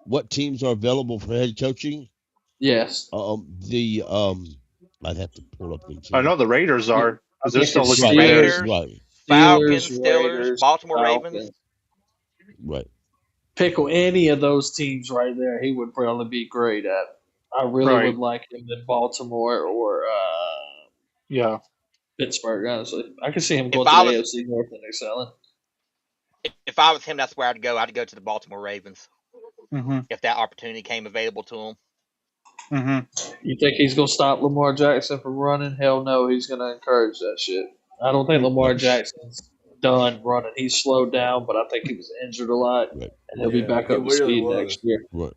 Speaker 5: what teams are available for head coaching?
Speaker 7: Yes.
Speaker 5: The I'd have to pull up the
Speaker 8: I
Speaker 5: team.
Speaker 8: know the Raiders are
Speaker 7: I
Speaker 8: because they're
Speaker 7: think
Speaker 8: still
Speaker 7: it's
Speaker 8: looking
Speaker 5: Right,
Speaker 8: good.
Speaker 6: Raiders,
Speaker 5: right,
Speaker 6: Falcons,
Speaker 7: Steelers,
Speaker 6: Steelers,
Speaker 7: Raiders,
Speaker 6: Baltimore Ravens.
Speaker 7: Falcons.
Speaker 5: right.
Speaker 7: Pickle, any of those teams right there, he would probably be great at. I really
Speaker 8: Right.
Speaker 7: would like him in Baltimore or
Speaker 8: Yeah.
Speaker 7: Pittsburgh, honestly. I could see him
Speaker 6: If
Speaker 7: going to
Speaker 6: I
Speaker 7: the
Speaker 6: was
Speaker 7: AFC North and excelling.
Speaker 6: if I was him, that's where I'd go. I'd go to the Baltimore Ravens
Speaker 8: Mm-hmm.
Speaker 6: if that opportunity came available to him.
Speaker 8: Mm-hmm.
Speaker 7: You think he's going to stop Lamar Jackson from running? Hell no, he's going to encourage that shit. I don't think Lamar
Speaker 5: Right.
Speaker 7: Jackson's done running. He's slowed down, but I think he was injured a lot,
Speaker 5: Right.
Speaker 7: and he'll be
Speaker 3: Yeah,
Speaker 7: back
Speaker 3: he
Speaker 7: up to
Speaker 3: really
Speaker 7: speed
Speaker 3: was.
Speaker 7: next year.
Speaker 5: Right.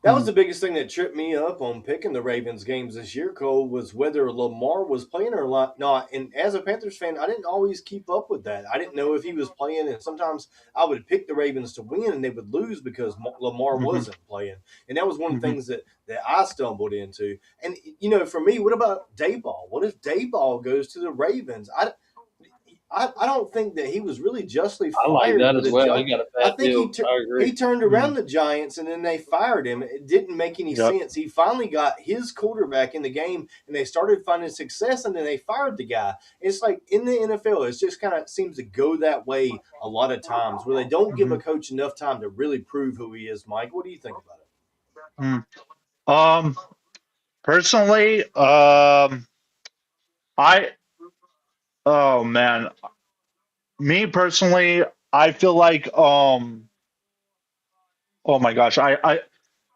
Speaker 3: That was the biggest thing that tripped me up on picking the Ravens games this year, Cole, was whether Lamar was playing or not. And as a Panthers fan, I didn't always keep up with that. I didn't know if he was playing, and sometimes I would pick the Ravens to win, and they would lose because Lamar
Speaker 8: Mm-hmm.
Speaker 3: wasn't playing. And that was one of the
Speaker 8: Mm-hmm.
Speaker 3: things that I stumbled into. And, for me, what about Dayball? What if Dayball goes to the Ravens? I don't think that he was really justly
Speaker 7: I like
Speaker 3: fired
Speaker 7: that
Speaker 3: with
Speaker 7: as
Speaker 3: a
Speaker 7: well.
Speaker 3: giant.
Speaker 7: He got a
Speaker 3: I
Speaker 7: bad
Speaker 3: think
Speaker 7: deal. I agree.
Speaker 3: he turned around the Giants and then they fired him. It didn't make any
Speaker 8: Yep.
Speaker 3: sense. He finally got his quarterback in the game and they started finding success and then they fired the guy. It's like in the NFL, it just kind of seems to go that way a lot of times where they don't give a
Speaker 8: Mhm.
Speaker 3: coach enough time to really prove who he is. Mike, what do you think about it?
Speaker 8: Mm. Um, Personally, I oh man, me personally, I feel like oh my gosh,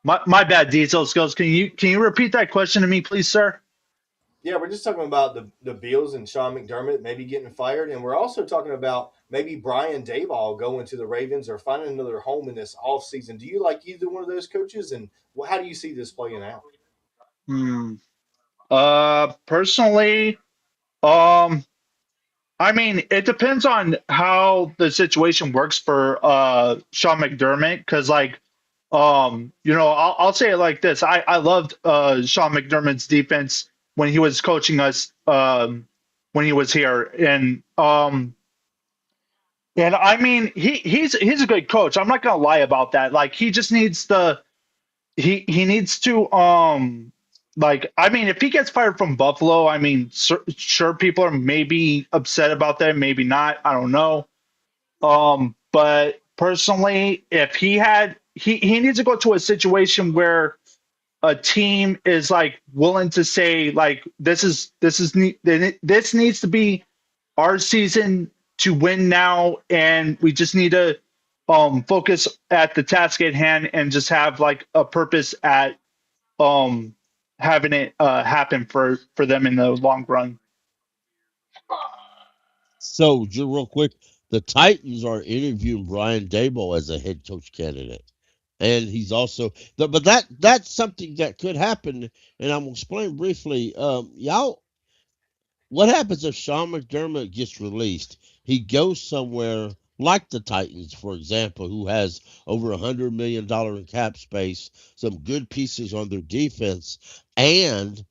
Speaker 8: my bad detail skills. Can you repeat that question to me, please, sir?
Speaker 3: Yeah, we're just talking about the Bills and Sean McDermott maybe getting fired, and we're also talking about maybe Brian Daboll going to the Ravens or finding another home in this offseason. Do you like either one of those coaches, and how do you see this playing out?
Speaker 8: Hmm. Personally, um, I mean, it depends on how the situation works for Sean McDermott, because I'll say it like this. I loved Sean McDermott's defense when he was coaching us when he was here. And I mean he's a good coach. I'm not gonna lie about that. Like he just needs he needs to like I mean if he gets fired from Buffalo, I mean sure people are maybe upset about that, maybe not. I don't know. But personally, if he needs to go to a situation where a team is like willing to say like this needs to be our season to win now, and we just need to focus at the task at hand and just have like a purpose at um having it happen for them in the long run.
Speaker 5: So, just real quick, the Titans are interviewing Brian Daboll as a head coach candidate, and he's also. But that's something that could happen, and I'm gonna explain briefly. Y'all, what happens if Sean McDermott gets released? He goes somewhere like the Titans, for example, who has over $100 million in cap space, some good pieces on their defense, and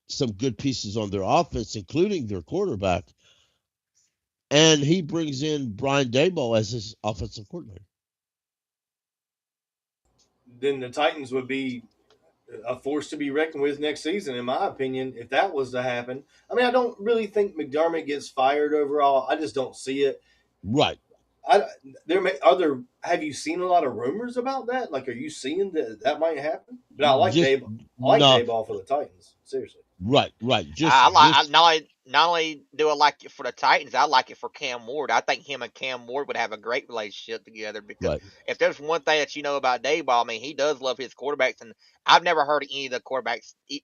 Speaker 5: some good pieces on their offense, including their quarterback. And he brings in Brian Daboll as his offensive coordinator.
Speaker 3: Then the Titans would be a force to be reckoned with next season, in my opinion, if that was to happen. I mean, I don't really think McDermott gets fired overall. I just don't see it.
Speaker 5: Right.
Speaker 3: I there may other. Have you seen a lot of rumors about that? Like, are you seeing that might happen? But I like
Speaker 5: Just
Speaker 3: Dave. I like
Speaker 5: no.
Speaker 3: Dayball for the Titans. Seriously,
Speaker 5: Right.
Speaker 6: I like I,
Speaker 5: Just
Speaker 6: not only do I like it for the Titans, I like it for Cam Ward. I think him and Cam Ward would have a great relationship together because
Speaker 5: right.
Speaker 6: if there's one thing that you know about Dayball, I mean he does love his quarterbacks, and I've never heard any of the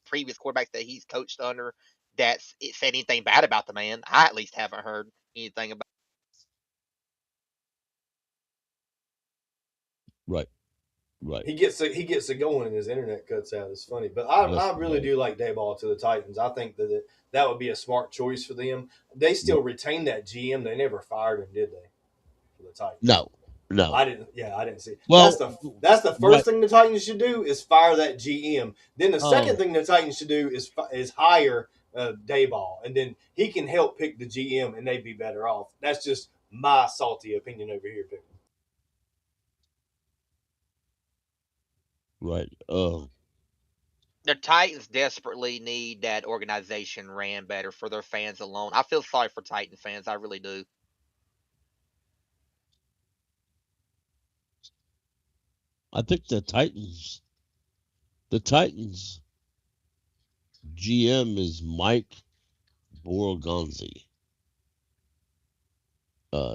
Speaker 6: previous quarterbacks that he's coached under that said anything bad about the man. I at least haven't heard anything about.
Speaker 5: Right. Right.
Speaker 3: he gets it going, and his internet cuts out. It's funny, but I really
Speaker 5: Right.
Speaker 3: do like Dayball to the Titans. I think that would be a smart choice for them. They still retain that GM. They never fired him, did they? For the Titans.
Speaker 5: No. No.
Speaker 3: I didn't. Yeah, I didn't see.
Speaker 5: Well,
Speaker 3: That's the first
Speaker 5: what?
Speaker 3: thing the Titans should do is fire that GM. Then the second
Speaker 5: Um.
Speaker 3: thing the Titans should do is hire Dayball, and then he can help pick the GM, and they'd be better off. That's just my salty opinion over here, Pickle.
Speaker 5: Right.
Speaker 6: The Titans desperately need that organization ran better for their fans alone. I feel sorry for Titan fans. I really do.
Speaker 5: I think The Titans GM is Mike Borgonzi.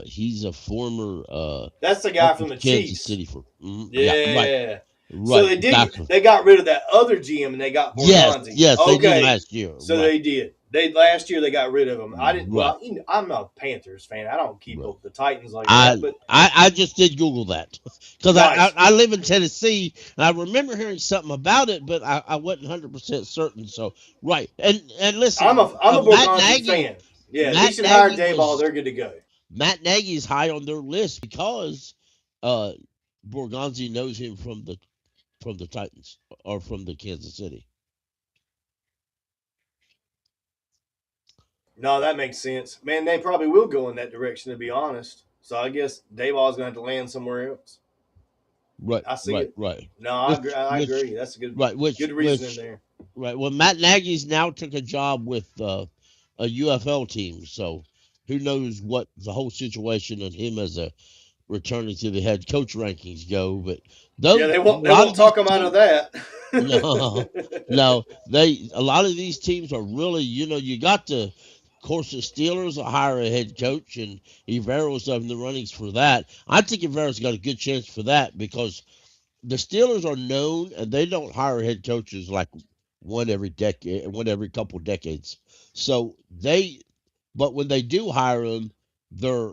Speaker 5: He's a former
Speaker 3: That's the guy
Speaker 5: worked
Speaker 3: from the
Speaker 5: with Kansas
Speaker 3: Chiefs.
Speaker 5: City for. Yeah. Right.
Speaker 3: Yeah. So
Speaker 5: Right.
Speaker 3: they did.
Speaker 5: Exactly.
Speaker 3: They got rid of that other GM and they got
Speaker 5: Yes.
Speaker 3: Borgonzi.
Speaker 5: Yes. They did
Speaker 3: Okay.
Speaker 5: last year.
Speaker 3: So
Speaker 5: Right.
Speaker 3: they did. They last year they got rid of him. I didn't.
Speaker 5: Right.
Speaker 3: Well, I'm a Panthers fan. I don't keep
Speaker 5: Right.
Speaker 3: up with the Titans like
Speaker 5: I
Speaker 3: that. But
Speaker 5: I just did Google that because
Speaker 3: nice.
Speaker 5: I live in Tennessee and I remember hearing something about it, but I wasn't 100% certain. So right, and listen,
Speaker 3: I'm a
Speaker 5: Matt
Speaker 3: Borgonzi
Speaker 5: Nagy.
Speaker 3: fan. Yeah, he
Speaker 5: Matt
Speaker 3: should hire
Speaker 5: Nagy
Speaker 3: Dayball.
Speaker 5: was
Speaker 3: They're good to go.
Speaker 5: Matt Nagy is high on their list because uh Borgonzi knows him from the Titans or from the Kansas City.
Speaker 3: No, that makes sense. Man, they probably will go in that direction, to be honest. So I guess Dayball's going to have to land somewhere else.
Speaker 5: Right,
Speaker 3: I see
Speaker 5: right,
Speaker 3: it.
Speaker 5: right.
Speaker 3: No, I agree.
Speaker 5: Which,
Speaker 3: I
Speaker 5: which,
Speaker 3: agree. That's a
Speaker 5: right,
Speaker 3: good reasoning
Speaker 5: which,
Speaker 3: there.
Speaker 5: right. Well, Matt Nagy's now took a job with a UFL team, so who knows what the whole situation and him as a returning to the head coach rankings go. But
Speaker 3: Yeah,
Speaker 5: though
Speaker 3: they
Speaker 5: a
Speaker 3: won't. They
Speaker 5: lot of
Speaker 3: won't
Speaker 5: these
Speaker 3: talk them out of
Speaker 5: teams,
Speaker 3: that.
Speaker 5: no, no, they a lot of these teams are really, you got to. Of course, the Steelers will hire a head coach, and Ivero's up in the runnings for that. I think Ivero's got a good chance for that because the Steelers are known, and they don't hire head coaches like one every decade, one every couple decades. So but when they do hire them, they're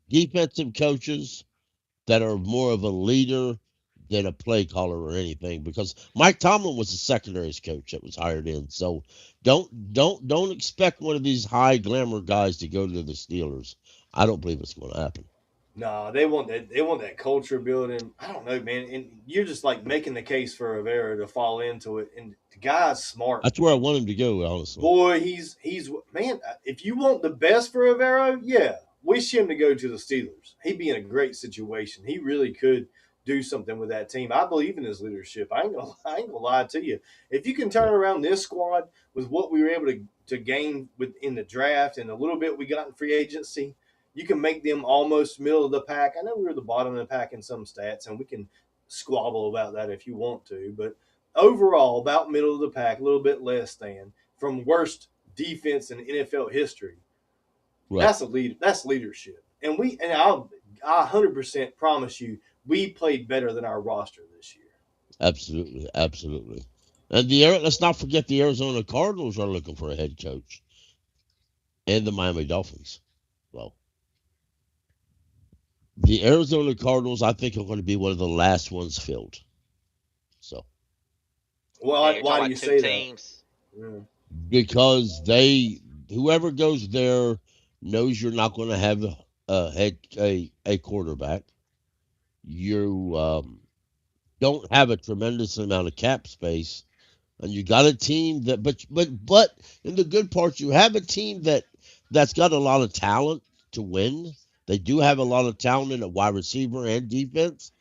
Speaker 5: defensive coaches that are more of a leader than a play caller or anything. Because Mike Tomlin was a secondaries coach that was hired in. So don't expect one of these high glamour guys to go to the Steelers. I don't believe it's going to happen.
Speaker 3: No, they want that. They want that culture building. I don't know, man. And you're just like making the case for Rivera to fall into it. And the guy's smart.
Speaker 5: That's where I want him to go, honestly.
Speaker 3: Boy, he's man. If you want the best for Rivera, yeah, wish him to go to the Steelers. He'd be in a great situation. He really could do something with that team. I believe in his leadership. I ain't gonna lie to you. If you can turn
Speaker 5: Right,
Speaker 3: around this squad with what we were able to gain in the draft and a little bit we got in free agency, you can make them almost middle of the pack. I know we were the bottom of the pack in some stats, and we can squabble about that if you want to, but overall, about middle of the pack, a little bit less than from worst defense in NFL history.
Speaker 5: right.
Speaker 3: That's leadership, and I 100% promise you we played better than our roster this year.
Speaker 5: Absolutely, absolutely. And let's not forget the Arizona Cardinals are looking for a head coach, and the Miami Dolphins. Well, the Arizona Cardinals, I think, are going to be one of the last ones filled. So
Speaker 6: Yeah,
Speaker 3: Well,
Speaker 6: you're
Speaker 3: why
Speaker 6: talking
Speaker 3: do
Speaker 6: about
Speaker 3: you
Speaker 6: two
Speaker 3: say that?
Speaker 6: teams.
Speaker 3: Yeah.
Speaker 5: because whoever goes there knows you're not going to have a quarterback. You don't have a tremendous amount of cap space, and you got a team that, but in the good parts, you have a team that's got a lot of talent to win. They do have a lot of talent in a wide receiver and defense.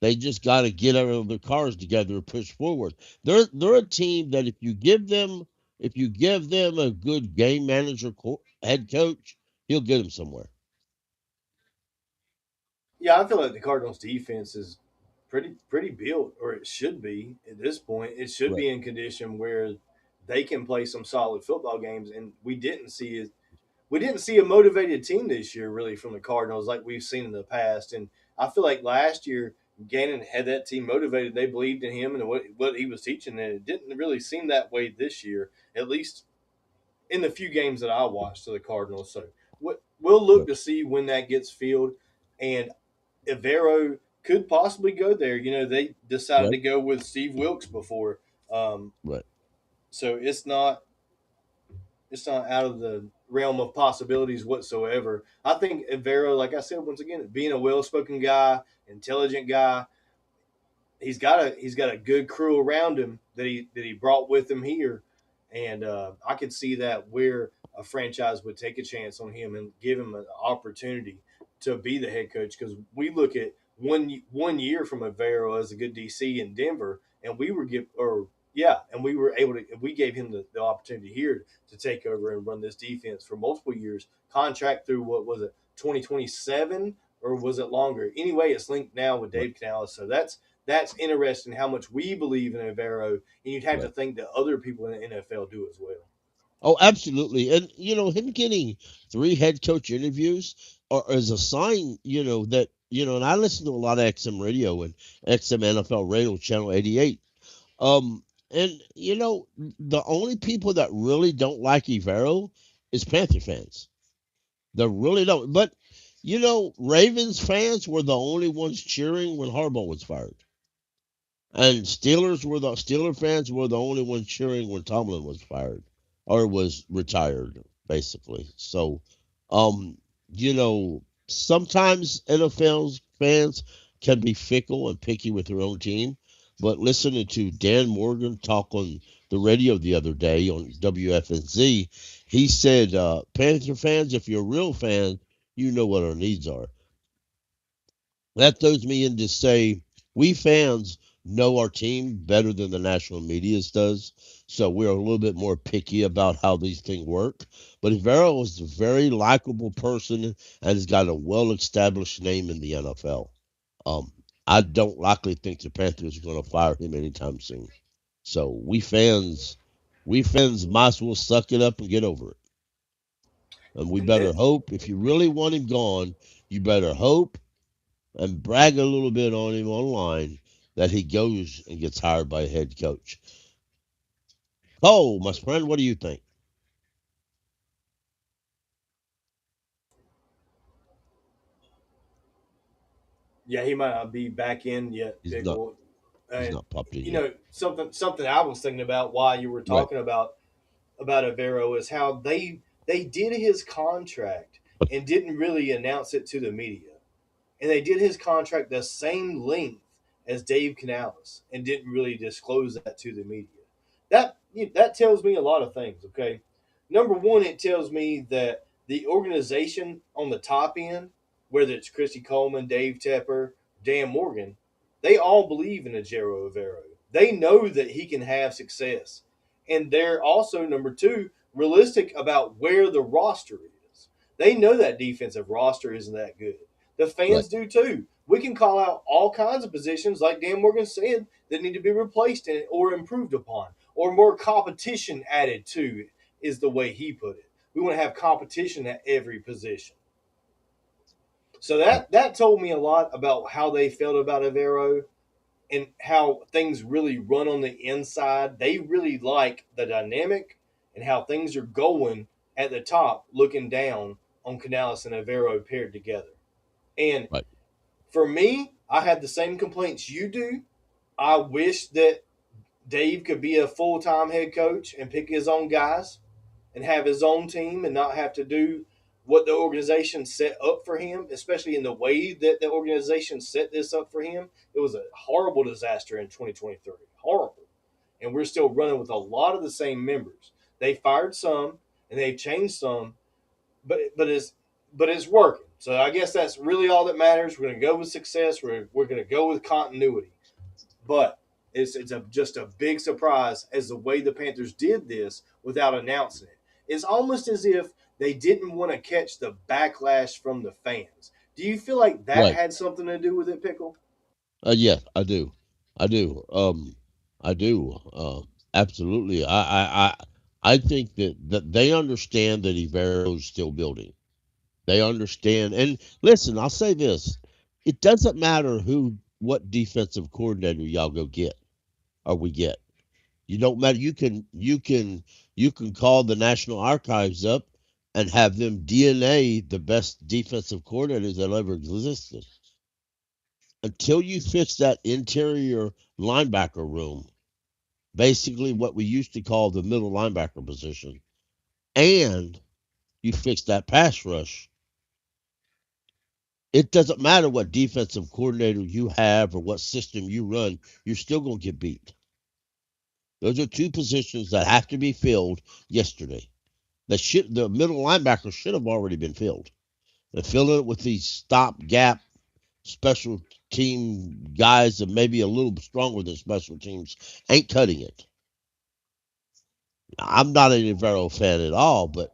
Speaker 5: They just got to get out of their cars together and push forward. They're a team that if you give them a good game manager head coach, he'll get them somewhere.
Speaker 3: Yeah, I feel like the Cardinals' defense is pretty built, or it should be at this point. It should
Speaker 5: Right,
Speaker 3: be in condition where they can play some solid football games, and we didn't see a motivated team this year really from the Cardinals like we've seen in the past. And I feel like last year Gannon had that team motivated. They believed in him and what he was teaching, and it didn't really seem that way this year, at least in the few games that I watched of the Cardinals. So we'll look
Speaker 5: right,
Speaker 3: to see when that gets filled. And Ivero could possibly go there. You know, they decided
Speaker 5: right,
Speaker 3: to go with Steve Wilkes before. Um,
Speaker 5: right,
Speaker 3: so it's not out of the realm of possibilities whatsoever. I think Ivero, like I said once again, being a well spoken guy, intelligent guy, he's got a good crew around him that he brought with him here, and I could see that where a franchise would take a chance on him and give him an opportunity to be the head coach because we look at one year from Avero as a good DC in Denver, and we were give or yeah, and we were able to we gave him the opportunity here to take over and run this defense for multiple years, contract through what was it 2027 or was it longer? Anyway, it's linked now with
Speaker 5: right,
Speaker 3: Dave Canales, so that's interesting how much we believe in Avero, and you'd have to
Speaker 5: right.
Speaker 3: think that other people in the NFL do as well.
Speaker 5: Oh, absolutely. And him getting three head coach interviews is a sign, that and I listen to a lot of XM radio and XM NFL radio channel 88. And the only people that really don't like Ivero is Panther fans. They really don't. But Ravens fans were the only ones cheering when Harbaugh was fired. And Steeler fans were the only ones cheering when Tomlin was fired or was retired, basically. So, um, sometimes NFL fans can be fickle and picky with their own team, but listening to Dan Morgan talk on the radio the other day on WFNZ. He said, Panther fans, if you're a real fan, you know what our needs are. That throws me in to say we fans know our team better than the national media does. So we're a little bit more picky about how these things work. But Ivero is a very likable person and has got a well established name in the NFL. Um, I don't likely think the Panthers are going to fire him anytime soon. So we fans might as well suck it up and get over it. And we better hope if you really want him gone, you better hope and brag a little bit on him online that he goes and gets hired by a head coach. Oh, my friend, what do you think?
Speaker 3: Yeah, he might not be back in yet,
Speaker 5: He's not.
Speaker 3: Pickle.
Speaker 5: He's
Speaker 3: And
Speaker 5: not popped in
Speaker 3: you
Speaker 5: yet.
Speaker 3: know something I was thinking about while you were
Speaker 5: Right.
Speaker 3: talking about Avero is how they did his contract and didn't really announce it to the media, and they did his contract the same length as Dave Canales and didn't really disclose that to the media. That tells me a lot of things. Okay, number one, it tells me that the organization on the top end, whether it's Christy Coleman, Dave Tepper, Dan Morgan, they all believe in Ajero Avero. They know that he can have success, and they're also number two realistic about where the roster is. They know that defensive roster isn't that good. The
Speaker 5: Right.
Speaker 3: fans do too. We can call out all kinds of positions, like Dan Morgan said, that need to be replaced or improved upon, or more competition added to, is the way he put it. We want to have competition at every position. So
Speaker 5: Right.
Speaker 3: that told me a lot about how they felt about Avero and how things really run on the inside. They really like the dynamic and how things are going at the top, looking down on Canales and Avero paired together. And
Speaker 5: Right.
Speaker 3: for me, I had the same complaints you do. I wish that Dave could be a full time head coach and pick his own guys and have his own team and not have to do what the organization set up for him, especially in the way that the organization set this up for him. It was a horrible disaster in 2023. Horrible. And we're still running with a lot of the same members. They fired some and they've changed some, but it's working. So I guess that's really all that matters. We're going to go with success. We're going to go with continuity. But just a big surprise as the way the Panthers did this without announcing it. It's almost as if they didn't want to catch the backlash from the fans. Do you feel like that
Speaker 5: Right.
Speaker 3: had something to do with it, Pickle?
Speaker 5: Yeah, I do. I do. I do. Absolutely. I think that they understand that Ivero's still building. They understand. And listen, I'll say this: it doesn't matter what defensive coordinator y'all go get or we get. You don't matter. You can call the National Archives up and have them DNA the best defensive coordinators that ever existed. Until you fix that interior linebacker room, basically what we used to call the middle linebacker position, and you fix that pass rush, it doesn't matter what defensive coordinator you have or what system you run, you're still going to get beat. Those are two positions that have to be filled yesterday. The middle linebacker should have already been filled. They're filling it with these stopgap special team guys that maybe a little stronger than special teams ain't cutting it. I'm not an Evero fan at all, but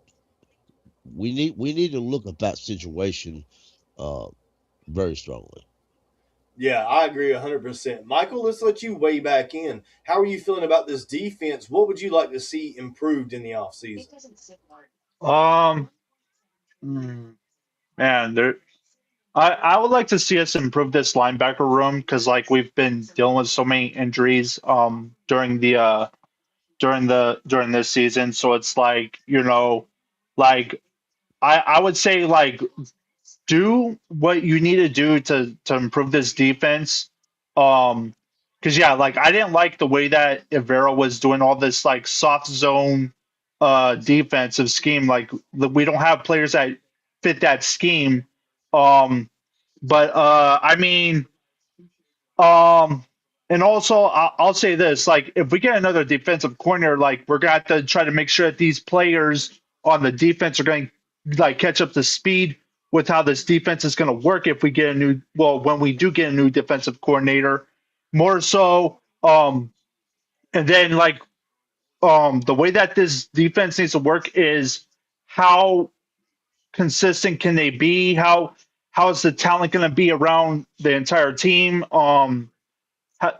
Speaker 5: we need to look at that situation uh, very strongly.
Speaker 3: Yeah, I agree 100%. Michael, let's let you weigh back in. How are you feeling about this defense? What would you like to see improved in the offseason?
Speaker 8: Um, hmm, man, there. I would like to see us improve this linebacker room because like we've been dealing with so many injuries during this season. So it's like, like I would say like do what you need to do to improve this defense. Because yeah, like I didn't like the way that Ivera was doing all this like soft zone defensive scheme. Like we don't have players that fit that scheme. Um, but I mean, um, And also, I'll say this: like, if we get another defensive coordinator, like, we're gonna have to try to make sure that these players on the defense are going to like catch up to speed with how this defense is going to work if we get a new, well, when we do get a new defensive coordinator. More so, and then like the way that this defense needs to work is how consistent can they be? How is the talent going to be around the entire team?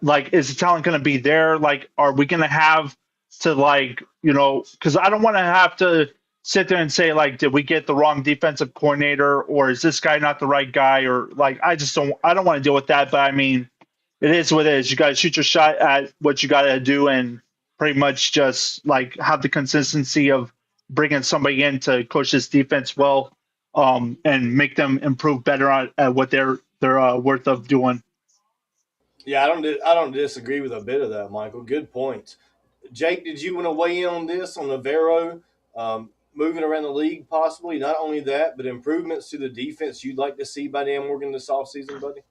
Speaker 8: Like, is the talent going to be there? Like, are we going to have to, like, because I don't want to have to sit there and say, like, did we get the wrong defensive coordinator, or is this guy not the right guy, or like, I don't want to deal with that. But I mean, it is what it is. You got to shoot your shot at what you got to do, and pretty much just like have the consistency of bringing somebody in to coach this defense well, and make them improve better at what they're worth of doing.
Speaker 3: Yeah, I don't disagree with a bit of that, Michael. Good points. Jake, did you want to weigh in on this on Navarro moving around the league possibly? Not only that, but improvements to the defense you'd like to see by Dan Morgan this offseason, buddy?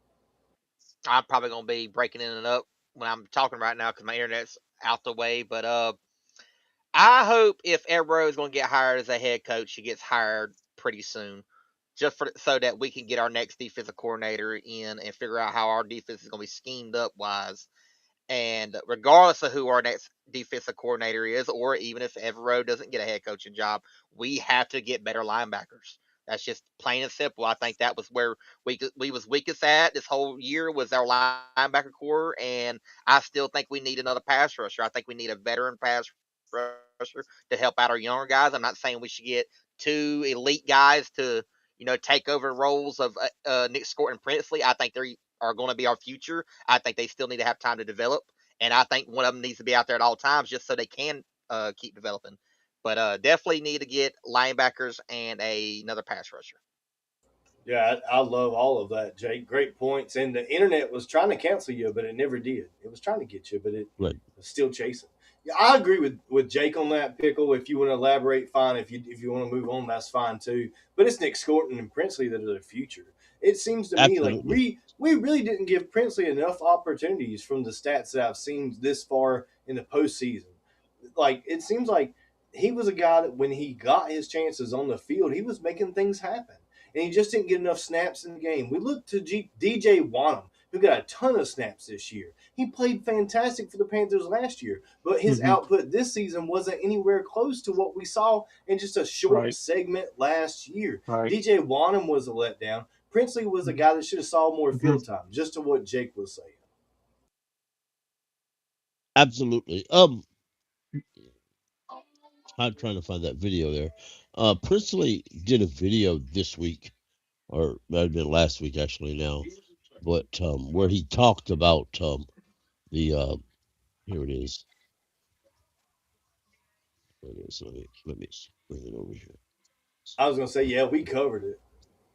Speaker 6: I'm probably gonna be breaking in and up when I'm talking right now because my internet's out the way. But I hope if Ebro is gonna get hired as a head coach, he gets hired pretty soon, just so that we can get our next defensive coordinator in and figure out how our defense is gonna be schemed up wise. And regardless of who our next defensive coordinator is, or even if Evero doesn't get a head coaching job, we have to get better linebackers. That's just plain and simple. I think that was where we was weakest at this whole year was our linebacker core, and I still think we need another pass rusher. I think we need a veteran pass rusher to help out our younger guys. I'm not saying we should get two elite guys to take over roles of Nick Scott and Princely. I think they are going to be our future. I think they still need to have time to develop, and I think one of them needs to be out there at all times just so they can keep developing. But definitely need to get linebackers and another pass rusher.
Speaker 3: Yeah, I love all of that, Jake. Great points. And the internet was trying to cancel you, but it never did. It was trying to get you, but it
Speaker 5: Right.
Speaker 3: was still chasing. Yeah, I agree with Jake on that, Pickle. If you want to elaborate, fine. If you want to move on, that's fine too. But it's Nick Scorton and Princely that are the future. It seems to me like
Speaker 5: Absolutely.
Speaker 3: we really didn't give Princely enough opportunities from the stats that I've seen this far in the postseason. Like it seems like he was a guy that when he got his chances on the field, he was making things happen and he just didn't get enough snaps in the game. We looked to DJ Wanham, who got a ton of snaps this year. He played fantastic for the Panthers last year, but his
Speaker 8: Hmm.
Speaker 3: output this season wasn't anywhere close to what we saw in just a short
Speaker 8: Right.
Speaker 3: segment last year.
Speaker 8: Right.
Speaker 3: DJ Wanham was a letdown. Princely was a guy that should have saw more
Speaker 8: Hmm.
Speaker 3: field time, just to what Jake was saying.
Speaker 5: Absolutely. I'm trying to find that video there. Princely did a video this week, or it might have been last week actually now, but where he talked about the here it is. There it is. Let me bring it over here.
Speaker 3: I was gonna say, yeah, we covered it.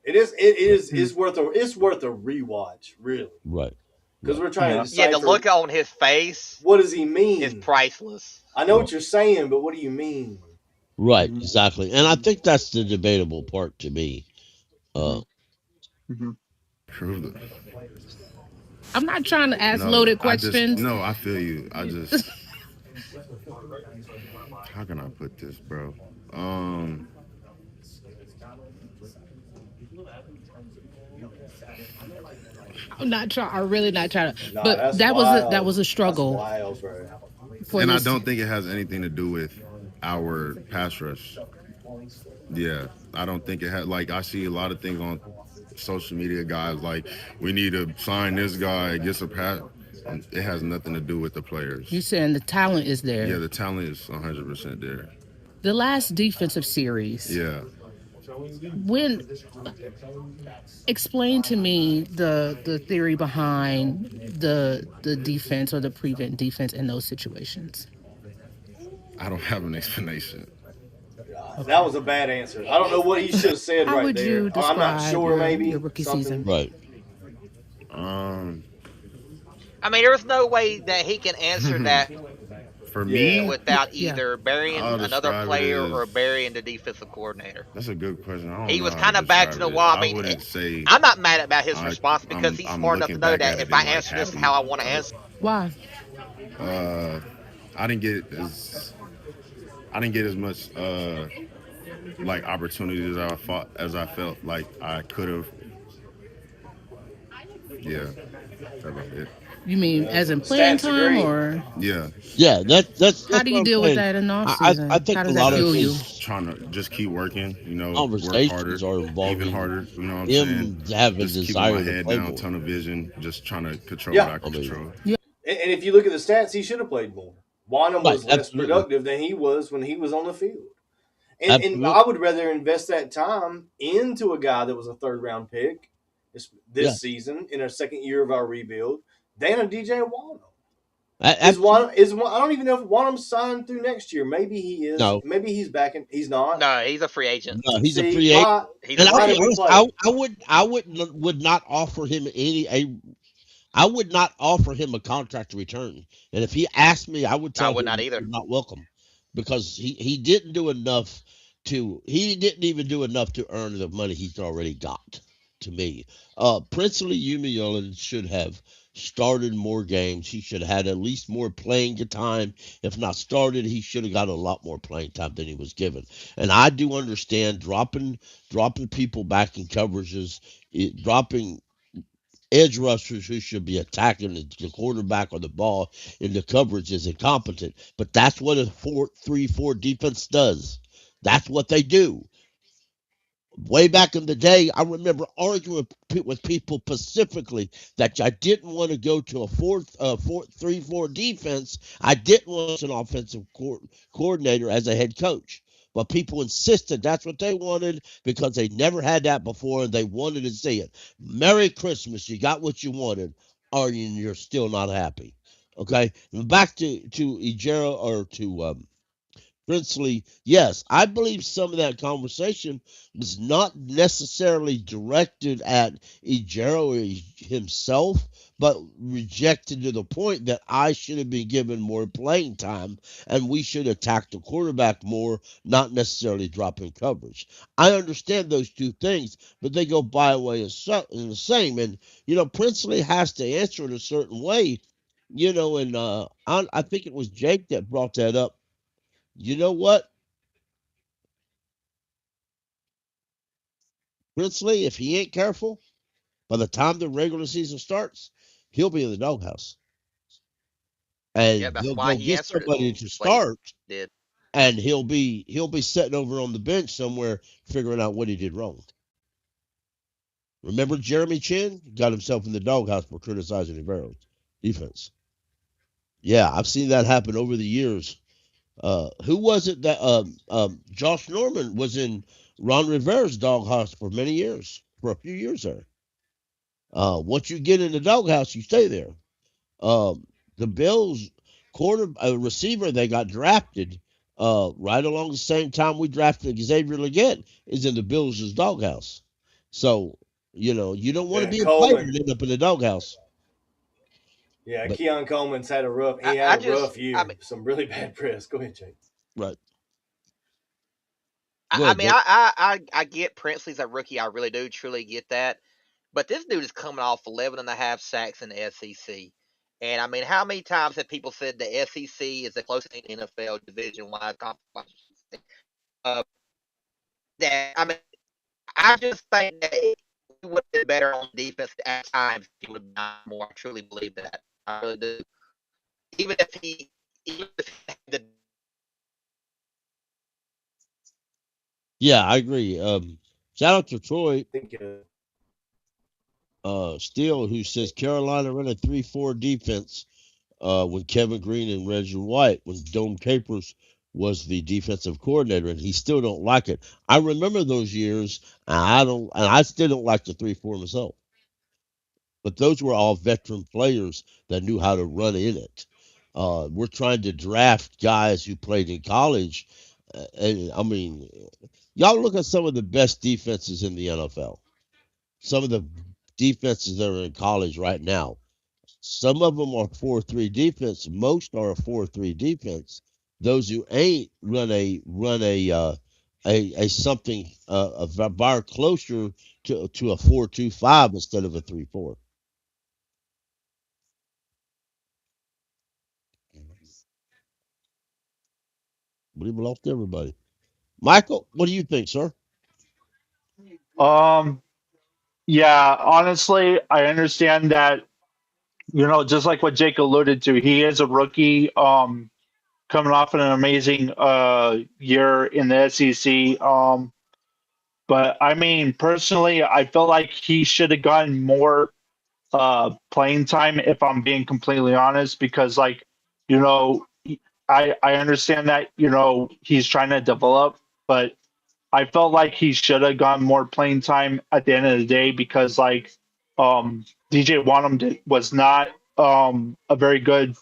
Speaker 3: It is it's worth a rewatch, really,
Speaker 5: Right.
Speaker 3: because
Speaker 5: Right.
Speaker 3: we're trying to
Speaker 8: Yeah.
Speaker 6: Yeah, the
Speaker 3: decipher
Speaker 6: look on his face
Speaker 3: what does he
Speaker 6: is
Speaker 3: mean.
Speaker 6: priceless.
Speaker 3: I know what you're saying, but what do you mean?
Speaker 5: Right.
Speaker 8: Hmm.
Speaker 5: Exactly. And I think that's the debatable part to me.
Speaker 8: Hmm.
Speaker 5: Uh,
Speaker 8: Hmm.
Speaker 4: Truly.
Speaker 9: I'm not trying to ask
Speaker 4: No,
Speaker 9: loaded
Speaker 4: I just
Speaker 9: questions.
Speaker 4: no, I feel you. I just how can I put this, bro? Um,
Speaker 9: I'm not trying. I'm really not trying to.
Speaker 3: Nah,
Speaker 9: But
Speaker 3: that's
Speaker 9: that
Speaker 3: wild.
Speaker 9: was a
Speaker 3: That's
Speaker 9: struggle
Speaker 3: wild, bro.
Speaker 9: for
Speaker 4: and I
Speaker 9: this.
Speaker 4: don't think it has anything to do with our pass rush. Yeah, I don't think it had. Like I see a lot of things on social media, guys like we need to sign this guy, get a pass. It has nothing to do with the
Speaker 9: You
Speaker 4: players.
Speaker 9: saying the talent is
Speaker 4: Yeah,
Speaker 9: there.
Speaker 4: the talent is 100% there.
Speaker 9: The last defensive series.
Speaker 4: Yeah,
Speaker 9: When explain to me the theory behind the defense or the prevent defense in those situations.
Speaker 4: I don't have an explanation.
Speaker 3: That
Speaker 9: Okay.
Speaker 3: was a bad answer. I don't know what he should have said
Speaker 9: How
Speaker 3: right
Speaker 9: would
Speaker 3: there.
Speaker 9: you
Speaker 3: Or I'm not
Speaker 9: describe
Speaker 3: sure.
Speaker 9: your
Speaker 3: Maybe
Speaker 9: rookie
Speaker 3: something.
Speaker 9: season?
Speaker 5: right.
Speaker 4: Um,
Speaker 6: I mean, there's no way that he can answer that
Speaker 4: For
Speaker 3: Yeah.
Speaker 4: me,
Speaker 6: without
Speaker 9: Yeah.
Speaker 6: either burying
Speaker 4: I'll
Speaker 6: another
Speaker 4: describe it
Speaker 6: player or
Speaker 4: as
Speaker 6: burying the defensive coordinator.
Speaker 4: that's a good question. I don't
Speaker 6: He
Speaker 4: know
Speaker 6: was
Speaker 4: how to
Speaker 6: kind of back to
Speaker 4: describe
Speaker 6: the
Speaker 4: it.
Speaker 6: wall. I
Speaker 4: I
Speaker 6: mean,
Speaker 4: wouldn't say
Speaker 6: I'm not mad about his
Speaker 4: I
Speaker 6: response because he's
Speaker 4: I'm
Speaker 6: smart enough to
Speaker 4: looking
Speaker 6: know
Speaker 4: back
Speaker 6: that
Speaker 4: at it
Speaker 6: if I
Speaker 4: and like
Speaker 6: answer this
Speaker 4: happy.
Speaker 6: how I want to
Speaker 4: Like
Speaker 6: answer,
Speaker 9: Why?
Speaker 4: uh, I didn't get as I didn't get as much like opportunities as I felt like I could have. Yeah, that's about it.
Speaker 9: You mean as in playing
Speaker 3: Stats
Speaker 9: time,
Speaker 3: agree.
Speaker 9: or
Speaker 4: Yeah,
Speaker 5: Yeah,
Speaker 9: how
Speaker 5: that's
Speaker 9: do
Speaker 5: what
Speaker 9: you
Speaker 5: I'm
Speaker 9: deal with
Speaker 5: saying.
Speaker 9: that in the off
Speaker 5: I
Speaker 9: season?
Speaker 5: think
Speaker 9: How
Speaker 5: a
Speaker 9: does that
Speaker 5: lot of
Speaker 9: fuel you?
Speaker 5: those
Speaker 4: just trying to just keep working. Work
Speaker 5: conversations
Speaker 4: harder,
Speaker 5: are
Speaker 4: even
Speaker 5: involving
Speaker 4: harder. You know what I'm saying?
Speaker 5: him having
Speaker 4: Just keeping my
Speaker 5: desire to
Speaker 4: head
Speaker 5: play
Speaker 4: down,
Speaker 5: more.
Speaker 4: tunnel vision, just trying to control what
Speaker 3: Yeah.
Speaker 4: I
Speaker 5: I
Speaker 4: can
Speaker 5: mean,
Speaker 4: control.
Speaker 9: Yeah.
Speaker 3: And if you look at the stats, he should have played more. Wanham
Speaker 5: right,
Speaker 3: was less
Speaker 5: absolutely,
Speaker 3: productive than he was when he was on the field. And
Speaker 5: absolutely,
Speaker 3: I would rather invest that time into a guy that was a third round pick
Speaker 5: yeah,
Speaker 3: this season in our second year of our rebuild than a DJ Wanham.
Speaker 5: absolutely.
Speaker 3: I don't even know if Wanham's signed through next year. Maybe he is.
Speaker 5: No,
Speaker 3: Maybe he's back and he's not.
Speaker 6: no, he's a free agent.
Speaker 5: no, he's a
Speaker 3: See
Speaker 5: free agent,
Speaker 3: why?
Speaker 6: He's a
Speaker 5: and I'll
Speaker 6: free
Speaker 3: Why
Speaker 5: be
Speaker 3: did we
Speaker 6: agent.
Speaker 5: honest.
Speaker 3: play him?
Speaker 5: Would not offer him I would not offer him a contract to return. And if he asked me, I would
Speaker 6: I
Speaker 5: tell
Speaker 6: would not
Speaker 5: him
Speaker 6: either.
Speaker 5: you're not welcome because he didn't do enough he didn't even do enough to earn the money he's already got to me. Princely Yumiyulan should have started more games. He should have had at least more playing time. If not started, he should have got a lot more playing time than he was given. And I do understand dropping people back in coverages, dropping edge rushers who should be attacking the quarterback or the ball in the coverage is incompetent. But that's what a 4-3-4 defense does. That's what they do. Way back in the day, I remember arguing with people specifically that I didn't want to go to a 4-3-4 defense. I didn't want an offensive coordinator as a head coach. But people insisted that's what they wanted because they never had that before and they wanted to see it. Merry Christmas, you got what you wanted, or you're still not happy. Okay, back to Ejera or to Princely, yes, I believe some of that conversation was not necessarily directed at Ejero himself, but rejected to the point that I should have been given more playing time and we should attack the quarterback more, not necessarily dropping coverage. I understand those two things, but they go by way of in the same. And, Princely has to answer it a certain way, and I think it was Jake that brought that up. You know what? Princely, if he ain't careful, by the time the regular season starts, he'll be in the doghouse.
Speaker 6: Yeah,
Speaker 5: And
Speaker 6: that's
Speaker 5: they'll
Speaker 6: why
Speaker 5: go
Speaker 6: he
Speaker 5: get
Speaker 6: answered it
Speaker 5: somebody
Speaker 6: the
Speaker 5: to
Speaker 6: way he
Speaker 5: start,
Speaker 6: did.
Speaker 5: and he'll be sitting over on the bench somewhere figuring out what he did wrong. Remember Jeremy Chin got himself in the doghouse for criticizing Rivero's defense. Yeah, I've seen that happen over the years. Who was it that Josh Norman was in Ron Rivera's doghouse for many years, for a few years there. Once you get in the doghouse, you stay there. The Bills receiver they got drafted right along the same time we drafted Xavier Leggett is in the Bills' doghouse. So you don't want to
Speaker 3: Yeah,
Speaker 5: be a player and
Speaker 3: Coleman.
Speaker 5: end up in the doghouse.
Speaker 3: Yeah,
Speaker 5: But
Speaker 3: Keon Coleman's had a rough.
Speaker 6: I,
Speaker 3: He had
Speaker 6: I
Speaker 3: a
Speaker 6: just,
Speaker 3: rough
Speaker 6: I
Speaker 3: year.
Speaker 6: mean,
Speaker 3: Some really bad press. Go ahead, Jake.
Speaker 5: right,
Speaker 6: I,
Speaker 5: go
Speaker 6: I
Speaker 5: ahead,
Speaker 6: mean,
Speaker 5: Jake.
Speaker 6: I get Princely's a rookie. I really do truly get that. But this dude is coming off 11 and a half sacks in the SEC. And I mean, how many times have people said the SEC is the closest thing in NFL division wide conference? Uh, that I mean, I just think that he would have been better on defense at times if he would have done more. I truly believe that. I really do. Even if he, even if he had the
Speaker 5: Yeah, I agree. Shout out to Troy
Speaker 3: I think
Speaker 5: Steele who says Carolina ran a 3-4 defense when Kevin Green and Reggie White, when Dome Capers was the defensive coordinator, and he still don't like it. I remember those years, and I still don't like the 3-4 myself. But those were all veteran players that knew how to run in it. We're trying to draft guys who played in college, and I mean, y'all look at some of the best defenses in the NFL. Some of the defenses that are in college right now. Some of them are 4-3 defense. Most are a 4-3 defense. Those who ain't run a something a bar closer to a 4-2-5 instead of a 3-4. We lost everybody. Michael, what do you think, sir?
Speaker 8: Um, yeah, honestly, I understand that, just like what Jake alluded to, he is a rookie, coming off an amazing year in the SEC. But I mean, personally, I felt like he should have gotten more playing time, if I'm being completely honest, because you know, I understand that, he's trying to develop, but I felt like he should have gotten more playing time at the end of the day because DJ was not a very good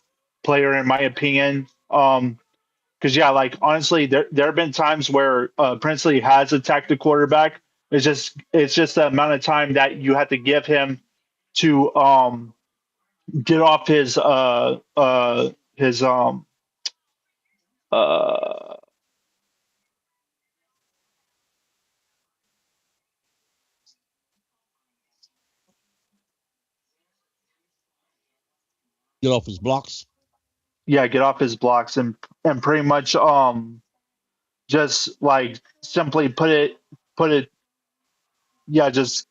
Speaker 8: player in my opinion. Because yeah, like honestly, there have been times where Princely has attacked the quarterback. It's just the amount of time that you have to give him to get off his uh
Speaker 5: Get off his blocks.
Speaker 8: yeah, get off his blocks and pretty much just like simply put it yeah, just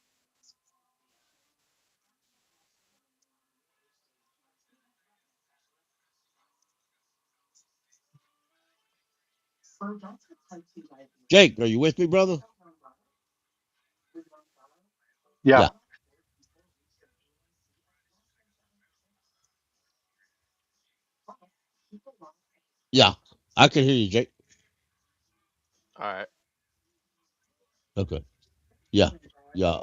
Speaker 5: Jake, are you with me, brother?
Speaker 8: yeah.
Speaker 5: Yeah, yeah. I can hear you, Jake.
Speaker 6: All right.
Speaker 5: Okay. Yeah, yeah.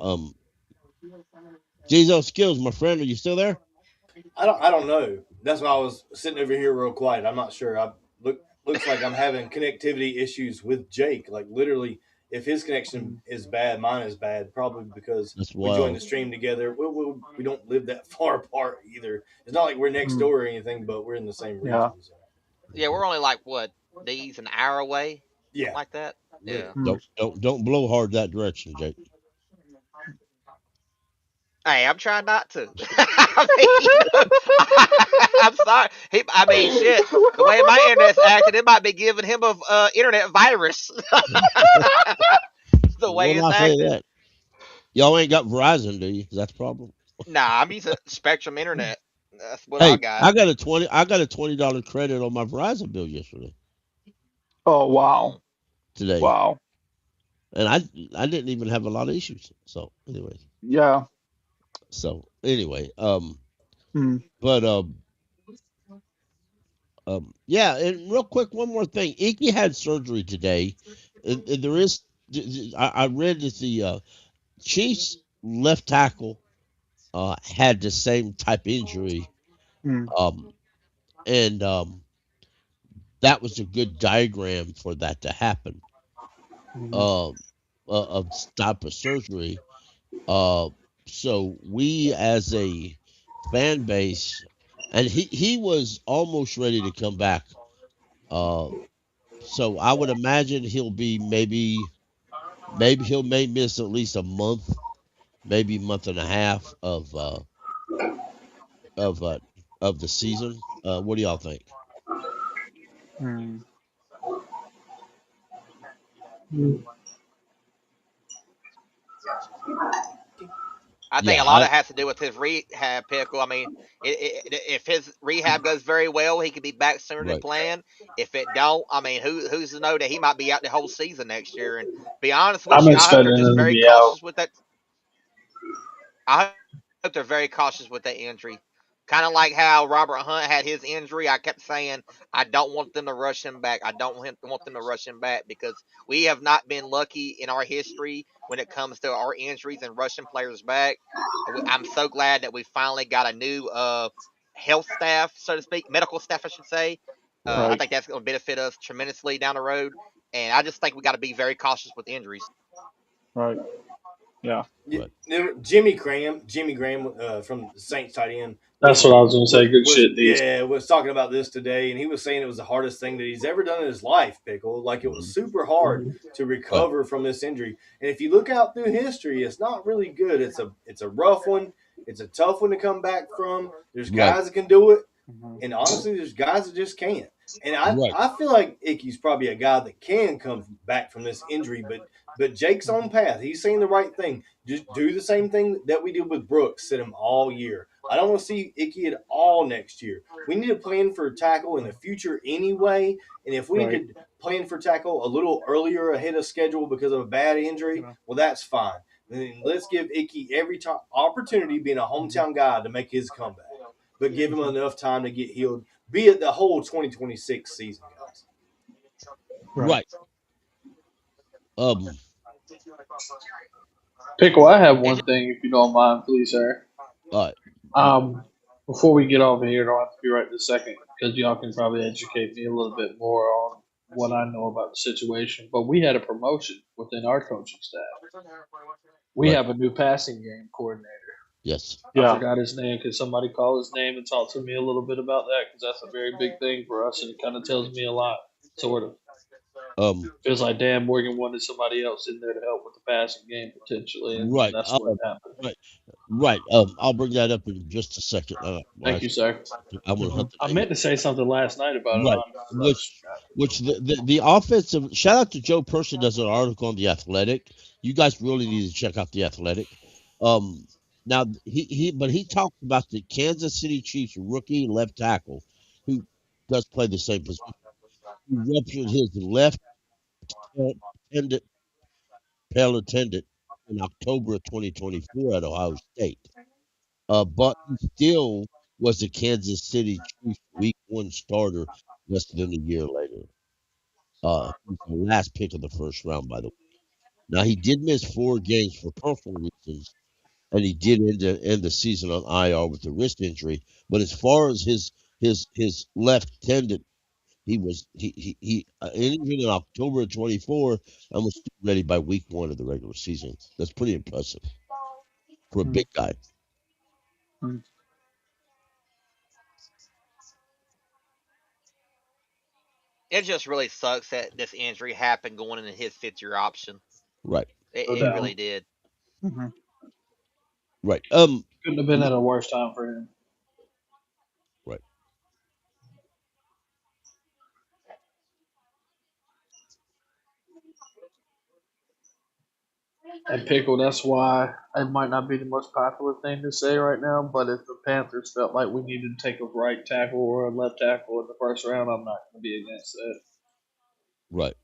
Speaker 5: Jesus Skills, my friend, are you still there?
Speaker 3: I don't know. That's why I was sitting over here real quiet. I'm not sure. Looks like I'm having connectivity issues with Jake. Like literally, if his connection is bad, mine is bad. Probably because
Speaker 5: That's
Speaker 3: we joined
Speaker 5: wild.
Speaker 3: the stream together. We don't live that far apart either. It's not like we're next
Speaker 8: Mm,
Speaker 3: door or anything, but we're in the same
Speaker 8: yeah.
Speaker 3: region. So
Speaker 6: Yeah, we're only like what, Deeze an hour away, something
Speaker 3: yeah,
Speaker 6: like that. Yeah.
Speaker 3: literally.
Speaker 8: Mm.
Speaker 5: Don't blow hard that direction, Jake.
Speaker 6: Hey, I'm trying not to. I mean, I'm sorry. I mean, shit. The way my internet's acting, it might be giving him a internet virus. The way
Speaker 5: Well,
Speaker 6: it's
Speaker 5: I say
Speaker 6: acting.
Speaker 5: that. Y'all ain't got Verizon, do you? That's the problem.
Speaker 6: Nah, I'm using Spectrum Internet. That's what I
Speaker 5: Hey,
Speaker 6: got.
Speaker 5: I got a $20 credit on my Verizon bill yesterday,
Speaker 8: Oh wow.
Speaker 6: Mm.
Speaker 5: today,
Speaker 8: Wow.
Speaker 5: and I didn't even have a lot of issues.
Speaker 8: Yeah.
Speaker 5: So anyway,
Speaker 8: Mm,
Speaker 5: but yeah, and real quick, one more thing. Iki had surgery today. And there is, I read that the Chiefs left tackle had the same type injury,
Speaker 8: mm,
Speaker 5: um, and that was a good diagram for that to happen.
Speaker 8: mm,
Speaker 5: Uh, of type of surgery. Uh, so we as a fan base, and he was almost ready to come back. Uh, so I would imagine he'll be maybe he'll may miss at least a month, maybe month and a half of uh of the season. What do y'all think?
Speaker 8: mm.
Speaker 6: I think
Speaker 5: Yeah,
Speaker 6: a lot of it has to do with his rehab, Pickle. I mean, if his rehab goes very well, he could be back sooner than
Speaker 5: right.
Speaker 6: planned. If it don't, I mean, who's to know that he might be out the whole season next year? And be honest with
Speaker 7: I'm
Speaker 6: you, I hope they're
Speaker 7: expecting
Speaker 6: just
Speaker 7: him to
Speaker 6: very
Speaker 7: be out.
Speaker 6: cautious with that. I hope they're very cautious with that injury. Kind of like how Robert Hunt had his injury. I kept saying, I don't want them to rush him back. I don't want them to rush him back because we have not been lucky in our history when it comes to our injuries and rushing players back. I'm so glad that we finally got a new health staff, so to speak, medical staff, I should say.
Speaker 5: Right.
Speaker 6: I
Speaker 8: Right.
Speaker 6: think that's going to benefit us tremendously down the road. And I just think we got to be very cautious with injuries.
Speaker 8: Right. Yeah.
Speaker 3: Yeah,
Speaker 5: Right.
Speaker 3: Jimmy Graham from the Saints tight end.
Speaker 7: That's what I was gonna say. Good
Speaker 3: was
Speaker 7: shit, Deeze.
Speaker 3: was talking about this today, and he was saying it was the hardest thing that he's ever done in his life. Pickle, like it was
Speaker 5: Mhm.
Speaker 3: super hard
Speaker 7: Mhm.
Speaker 3: to
Speaker 5: Right,
Speaker 3: recover from this injury. And if you look out through history, it's not really good. It's a rough one. It's a tough one to come back from. There's
Speaker 5: right,
Speaker 3: guys that can do it,
Speaker 8: Mhm.
Speaker 3: and honestly, there's guys that just can't. And
Speaker 5: right.
Speaker 3: I feel like Icky's probably a guy that can come back from this injury, but Jake's on path. He's saying the right thing. Just do the same thing that we did with Brooks, sit him all year. I don't want to see Icky at all next year. We need to plan for tackle in the future anyway. And if we need
Speaker 8: Right.
Speaker 3: to plan for tackle a little earlier ahead of schedule because of a bad injury, well, that's fine. Then let's give Icky every opportunity, being a
Speaker 8: Mhm.
Speaker 3: hometown guy, to make his comeback. But give him
Speaker 8: Mhm.
Speaker 3: enough time to get healed, be it the whole 2026 season, guys.
Speaker 8: Right.
Speaker 5: Right. Um.
Speaker 7: Pickle, I have
Speaker 6: It
Speaker 7: one thing, if you don't mind, please, sir.
Speaker 5: Uh.
Speaker 7: Before we get off of here, don't have to be right this second, because y'all can probably educate me a little bit more on what I know about the situation. But we had a promotion within our coaching staff. We
Speaker 5: Right.
Speaker 7: have a new passing game coordinator.
Speaker 5: Yes.
Speaker 7: I
Speaker 8: Yeah.
Speaker 7: forgot his name. Could somebody call his name and talk to me a little bit about that? Because that's a very big thing for us, and it kind of tells me a lot. Sort of
Speaker 5: Um.
Speaker 7: feels like Dan Morgan wanted somebody else in there to help with the passing game potentially, and
Speaker 5: Right.
Speaker 7: that's what happened.
Speaker 5: Right. Right. I'll bring that up in just a second.
Speaker 7: Thank you, sir.
Speaker 5: I want to hunt
Speaker 7: I
Speaker 5: the name
Speaker 7: meant
Speaker 5: up.
Speaker 7: to say something last night about it, and
Speaker 5: Right.
Speaker 7: I
Speaker 5: Which, the offensive shout out to Joe Person does an article on the Athletic. You guys really need to check out the Athletic. Um. Now he talked about the Kansas City Chiefs rookie left tackle who does play the same position. He ruptured his left tendon, patellar tendon in October of 2024 at Ohio State. But he still was a Kansas City Chiefs Week One starter less than a year later. He was the last pick of the first round, by the way. Now he did miss 4 games for personal reasons, and he did end the season on IR with a wrist injury. But as far as his left tendon, and even in October of 24 and was still ready by week 1 of the regular season. That's pretty impressive for a
Speaker 8: Mhm.
Speaker 5: big guy.
Speaker 8: Mhm.
Speaker 6: it just really sucks that this injury happened going into his 5th-year option.
Speaker 5: Right,
Speaker 7: no
Speaker 6: It
Speaker 7: doubt.
Speaker 6: really did.
Speaker 8: Mhm.
Speaker 5: right,
Speaker 7: Couldn't have been at a worse time for him.
Speaker 5: right.
Speaker 7: And Pickle, that's why it might not be the most popular thing to say right now, but if the Panthers felt like we needed to take a right tackle or a left tackle in the first round, I'm not going to be against that.
Speaker 5: Right.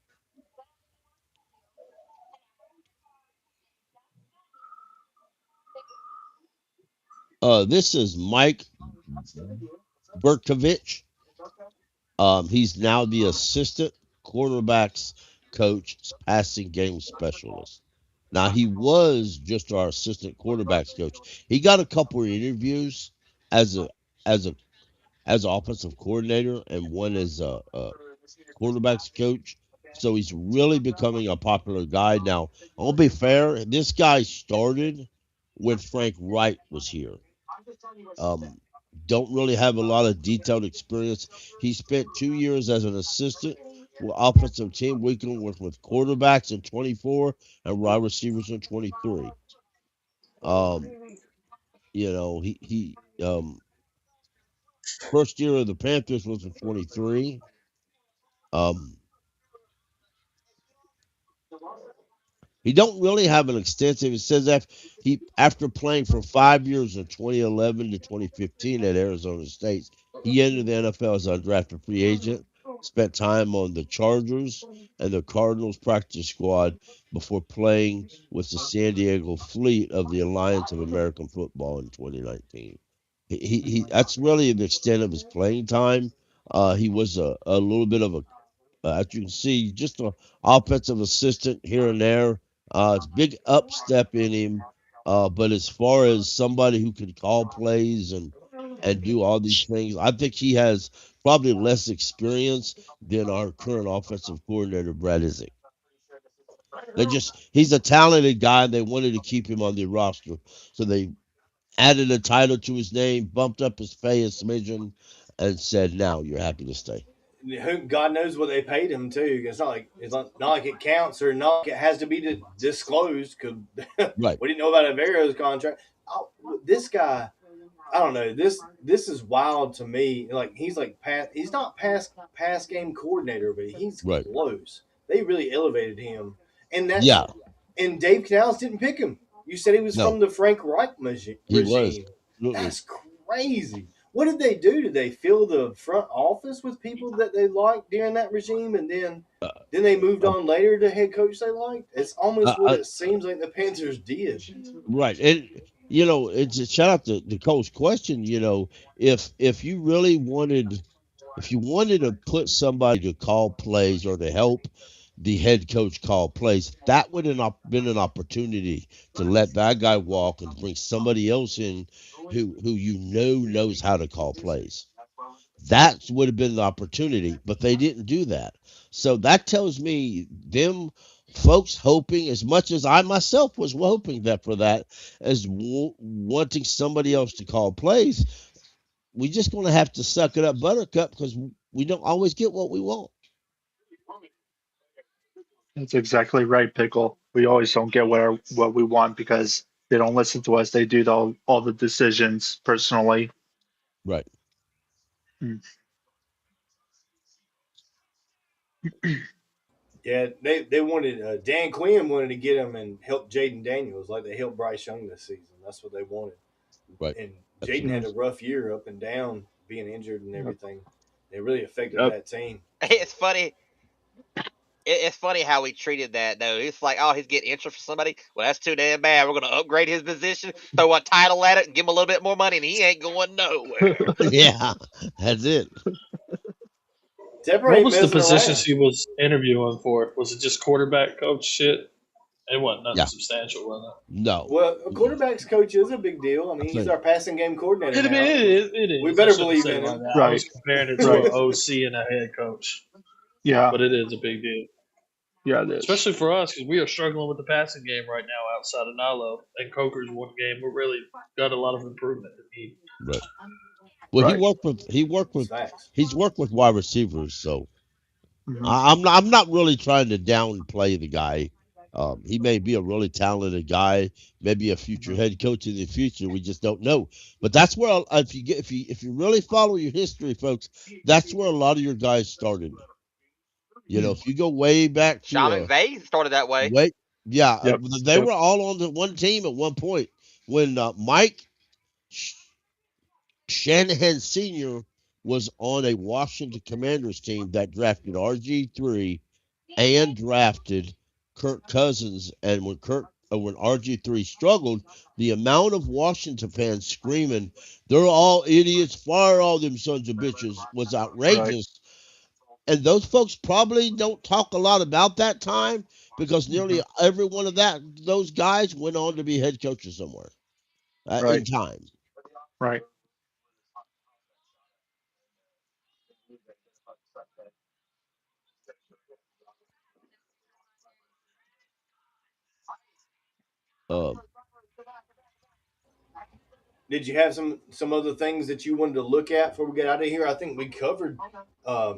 Speaker 5: This is Mike Berkovich. He's now the assistant quarterbacks coach, passing game specialist. Now he was just our assistant quarterbacks coach. He got a couple of interviews as a as a as an offensive coordinator and one as a quarterbacks coach. So he's really becoming a popular guy now. I'll be fair. This guy started when Frank Wright was here. Um, don't really have a lot of detailed experience. He spent 2 years as an assistant with offensive team weekend working with quarterbacks in 24 and wide receivers in 23. Um, he first year of the Panthers was in 23. Um, He don't really have an extensive. It says after playing for 5 years in 2011 to 2015 at Arizona State, he entered the NFL as an undrafted free agent. Spent time on the Chargers and the Cardinals practice squad before playing with the San Diego Fleet of the Alliance of American Football in 2019. That's really the extent of his playing time. He was a little bit of a as you can see, just an offensive assistant here and there. It's big up step in him. But as far as somebody who can call plays and do all these things, I think he has probably less experience than our current offensive coordinator, Brad Isaac. He's a talented guy and they wanted to keep him on the roster. So they added a title to his name, bumped up his pay a smidgen, and said, "Now you're happy to stay."
Speaker 3: God knows what they paid him too. It's not like it counts or not like it has to be disclosed because
Speaker 5: Right,
Speaker 3: we didn't know about Avero's contract. Oh, this guy, I don't know. This is wild to me. Like he's like he's not pass game coordinator, but he's
Speaker 5: right.
Speaker 3: close. They really elevated him, and
Speaker 5: Yeah,
Speaker 3: and Dave Canales didn't pick him. You said he was
Speaker 5: no,
Speaker 3: from the Frank Reich
Speaker 5: he was
Speaker 3: regime.
Speaker 5: absolutely
Speaker 3: That's crazy. What did they do? Did they fill the front office with people that they liked during that regime, and then they moved
Speaker 5: uh,
Speaker 3: on later to head coach they liked? It's
Speaker 5: uh,
Speaker 3: almost what
Speaker 5: uh,
Speaker 3: it seems like the Panthers did.
Speaker 5: right. And it's a shout out to Cole's question. If you really wanted, if you wanted to put somebody to call plays or to help the head coach call plays, that would have been an opportunity to let that guy walk and bring somebody else in who knows how to call plays. That would have been the opportunity, but they didn't do that. So that tells me them folks hoping, as much as I myself was hoping that for that, as wanting somebody else to call plays, we just going to have to suck it up, Buttercup, because we don't always get what we want.
Speaker 8: That's exactly right, Pickle. We always don't get what we want because they don't listen to us. They do all the decisions personally.
Speaker 5: Right.
Speaker 8: Mm.
Speaker 3: Yeah, they wanted Dan Quinn wanted to get him and help Jaden Daniels like they helped Bryce Young this season. That's what they wanted.
Speaker 5: Right.
Speaker 3: And Jaden
Speaker 5: Absolutely.
Speaker 3: had
Speaker 8: Mm.
Speaker 3: a rough year up and down, being injured and
Speaker 8: Yep.
Speaker 3: everything. It really affected
Speaker 8: Yep.
Speaker 3: that team.
Speaker 6: It's funny. It's funny how we treated that though. It's like, oh, he's getting interest for somebody. Well, that's too damn bad. We're gonna upgrade his position, throw a title at it, and give him a little bit more money, and he ain't going nowhere.
Speaker 5: Yeah, that's it.
Speaker 3: Tepper
Speaker 7: What
Speaker 3: ain't
Speaker 7: was the
Speaker 3: messing
Speaker 7: positions
Speaker 3: around.
Speaker 7: he was interviewing for? Was it just quarterback coach shit? It wasn't nothing
Speaker 5: Yeah.
Speaker 7: substantial, was
Speaker 5: No.
Speaker 3: Well, a
Speaker 5: Mm-mm.
Speaker 3: quarterback's coach is a big deal. I
Speaker 5: I
Speaker 3: mean, he's
Speaker 5: think.
Speaker 3: our passing game coordinator
Speaker 7: it? I mean,
Speaker 3: now.
Speaker 7: it
Speaker 3: We
Speaker 7: is. I
Speaker 3: better
Speaker 7: shouldn't have
Speaker 3: believe
Speaker 7: said it
Speaker 3: in
Speaker 7: like
Speaker 3: him.
Speaker 7: that. I was
Speaker 8: Right.
Speaker 7: comparing it to
Speaker 8: Right.
Speaker 7: an OC and a head coach,
Speaker 8: Yeah.
Speaker 7: but it is a big deal,
Speaker 8: Yeah. It is.
Speaker 7: especially for us because we are struggling with the passing game right now outside of Nalo and Coker's one game. We really got a lot of improvement to need.
Speaker 5: Right. Well,
Speaker 8: Right.
Speaker 3: It's facts.
Speaker 5: he's worked with wide receivers, so
Speaker 8: Hmm.
Speaker 5: I'm not really trying to downplay the guy. He may be a really talented guy, maybe a future
Speaker 8: Hmm.
Speaker 5: head coach in the future. We just don't know. But that's where if you really follow your history, folks, that's where a lot of your guys started. If you go way back
Speaker 6: Sean
Speaker 5: to
Speaker 6: McVay started that way.
Speaker 5: way, yeah,
Speaker 8: Yep.
Speaker 5: they
Speaker 8: Yep.
Speaker 5: were all on the one team at one point when Mike Shanahan Sr. was on a Washington Commanders team that drafted RG3 and drafted Kirk Cousins. And when RG3 struggled, the amount of Washington fans screaming, "They're all idiots! Fire all them sons of bitches!" was
Speaker 8: Right.
Speaker 5: outrageous. And those folks probably don't talk a lot about that time because
Speaker 8: Hmm.
Speaker 5: nearly every one of those guys went on to be head coaches somewhere in
Speaker 8: Right.
Speaker 5: time.
Speaker 8: Right.
Speaker 5: Um,
Speaker 3: Did you have some other things that you wanted to look at before we get out of here? I think we covered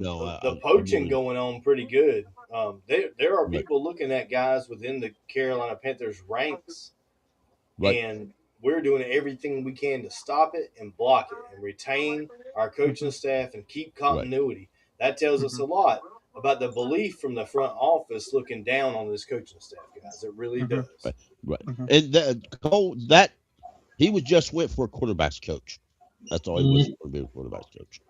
Speaker 5: no,
Speaker 3: the
Speaker 5: I
Speaker 3: poaching
Speaker 5: really
Speaker 3: going on pretty good. There are
Speaker 5: right,
Speaker 3: people looking at guys within the Carolina Panthers ranks,
Speaker 5: right,
Speaker 3: and we're doing everything we can to stop it and block it and retain our
Speaker 8: Hmm.
Speaker 3: coaching staff and keep
Speaker 5: right.
Speaker 3: continuity. That tells us
Speaker 8: Hmm.
Speaker 3: a lot about the belief from the front office looking down on this coaching staff, guys. It really
Speaker 8: Hmm.
Speaker 3: does.
Speaker 5: Right, right.
Speaker 8: Hmm.
Speaker 5: And Cole, that he was just went for a quarterbacks coach. That's all he was
Speaker 7: Mhm.
Speaker 5: going to be a quarterbacks coach.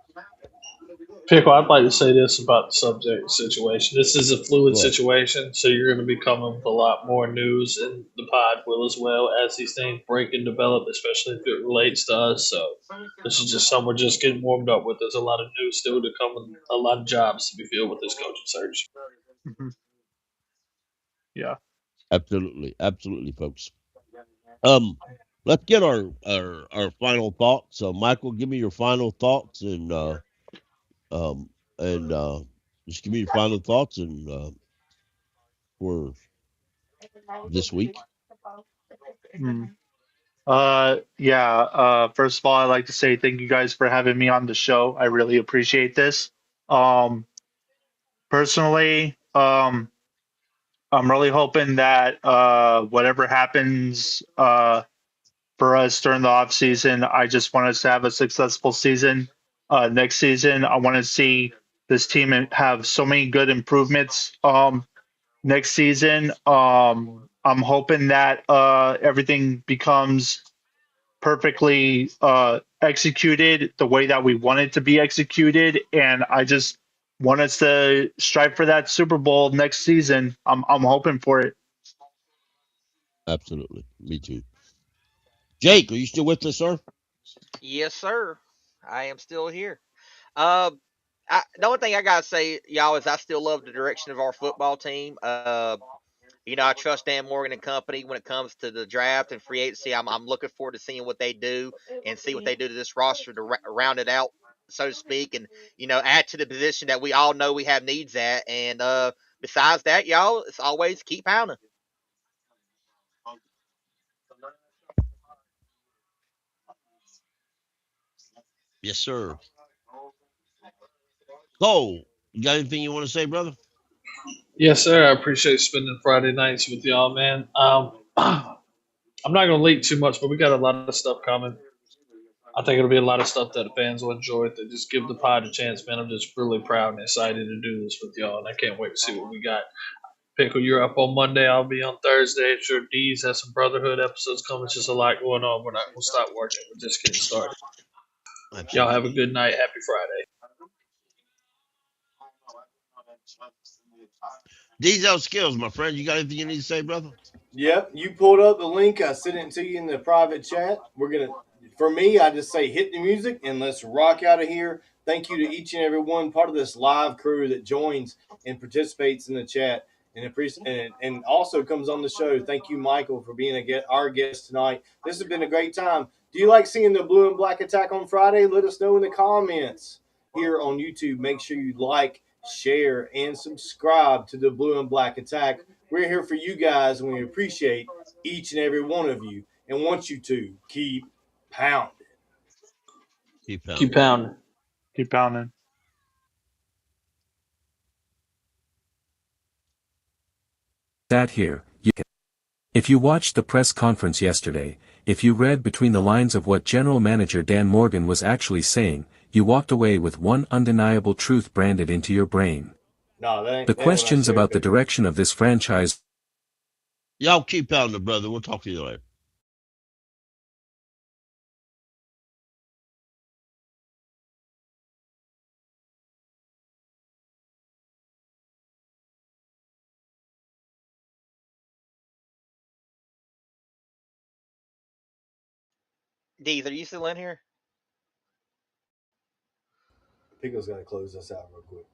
Speaker 7: Pickle, I'd like to say this about the subject situation. This is a fluid
Speaker 5: Go ahead.
Speaker 7: situation, so you're going to be coming with a lot more news, and the pod will as well as these things break and develop, especially if it relates to us. So this is just something we're just getting warmed up with. There's a lot of news still to come, and a lot of jobs to be filled with this coaching search.
Speaker 8: Hmm. Yeah.
Speaker 5: Absolutely, absolutely, folks. Um, let's get our final thoughts. So, Michael, give me your final thoughts um and just give me your final thoughts and for this week.
Speaker 8: Mm. First of all, I'd like to say thank you guys for having me on the show. I really appreciate this. Um, Personally, I'm really hoping that whatever happens for us during the off season, I just want us to have a successful season. Next season, I want to see this team have so many good improvements. Next season, I'm hoping that everything becomes perfectly executed the way that we want it to be executed, and I just want us to strive for that Super Bowl next season. I'm hoping for it.
Speaker 5: Absolutely. Me too. Jake, are you still with us, sir?
Speaker 6: Yes, sir. I am still here. Uh, the only thing I gotta say, y'all, is I still love the direction of our football team. I trust Dan Morgan and company when it comes to the draft and free agency. I'm looking forward to seeing what they do and see what they do to this roster to round it out, so to speak, and add to the position that we all know we have needs at. And besides that, y'all, it's always keep pounding.
Speaker 5: Yes, sir. Cole, you got anything you want to say, brother?
Speaker 7: Yes, sir. I appreciate spending Friday nights with y'all, man. I'm not going to leak too much, but we got a lot of stuff coming. I think it'll be a lot of stuff that the fans will enjoy. If they just give the pod a chance, man. I'm just really proud and excited to do this with y'all, and I can't wait to see what we got. Pickle, you're up on Monday. I'll be on Thursday. Sure, Deeze has some Brotherhood episodes coming. It's just a lot going on. We're not going to stop working. We're just getting started. Y'all have a
Speaker 5: Absolutely.
Speaker 7: good night. Happy Friday.
Speaker 5: These out skills, my friend. You got anything you need to say, brother?
Speaker 3: Yep, you pulled up the link. I sent it to you in the private chat. For me, I just say hit the music and let's rock out of here. Thank you to each and every one part of this live crew that joins and participates in the chat and also comes on the show. Thank you, Michael, for being our guest tonight. This has been a great time. Do you like seeing the Blue and Black Attack on Friday? Let us know in the comments here on YouTube. Make sure you like, share, and subscribe to the Blue and Black Attack. We're here for you guys, and we appreciate each and every one of you and want you to keep pounding.
Speaker 5: Keep
Speaker 7: Keep
Speaker 5: pounding.
Speaker 7: pounding.
Speaker 8: Keep pounding.
Speaker 10: That here, if you watched the press conference yesterday, if you read between the lines of what General Manager Dan Morgan was actually saying, you walked away with one undeniable truth branded into your brain.
Speaker 3: No,
Speaker 10: The
Speaker 3: that ain't what I
Speaker 10: questions
Speaker 3: shared,
Speaker 10: about the
Speaker 3: Pickle.
Speaker 10: direction of this franchise.
Speaker 5: Y'all keep pounding, brother. We'll talk to you later.
Speaker 6: Deez, are you still in here?
Speaker 3: Pickle's going to close us out real quick.